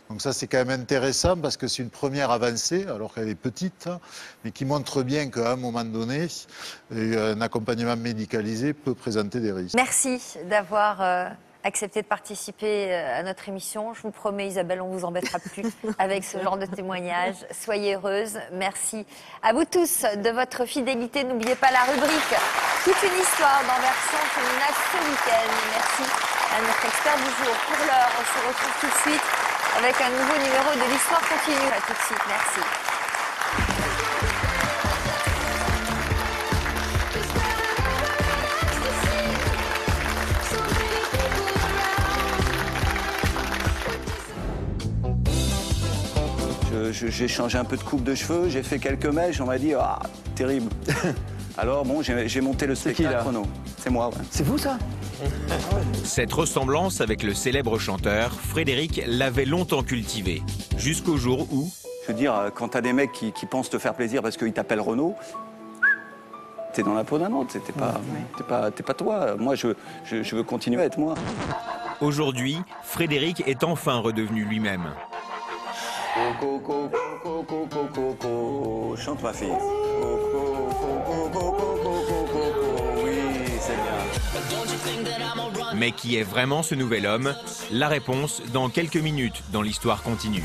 Donc ça, c'est quand même intéressant parce que c'est une première avancée, alors qu'elle est petite, mais qui montre bien qu'à un moment donné, un accompagnement médicalisé peut présenter des risques. Merci d'avoir accepté de participer à notre émission. Je vous promets, Isabelle, on ne vous embêtera plus avec ce genre de témoignage. Soyez heureuse. Merci à vous tous de votre fidélité. N'oubliez pas la rubrique Toute une histoire dans Version Féminin ce week-end. Merci à notre expert du jour. Pour l'heure, on se retrouve tout de suite avec un nouveau numéro de l'Histoire continue. À tout de suite. Merci. J'ai changé un peu de coupe de cheveux, j'ai fait quelques mèches, on m'a dit, ah, terrible. Alors bon, j'ai monté le spectacle Renaud. C'est moi, ouais. C'est vous ça? Cette ressemblance avec le célèbre chanteur, Frédéric l'avait longtemps cultivée. Jusqu'au jour où... Je veux dire, quand t'as des mecs qui pensent te faire plaisir parce qu'ils t'appellent Renaud, t'es dans la peau d'un autre, t'es pas toi. Moi, je veux continuer à être moi. Aujourd'hui, Frédéric est enfin redevenu lui-même. Chante ma fille. Oui, c'est bien. Mais qui est vraiment ce nouvel homme? La réponse dans quelques minutes dans l'Histoire continue.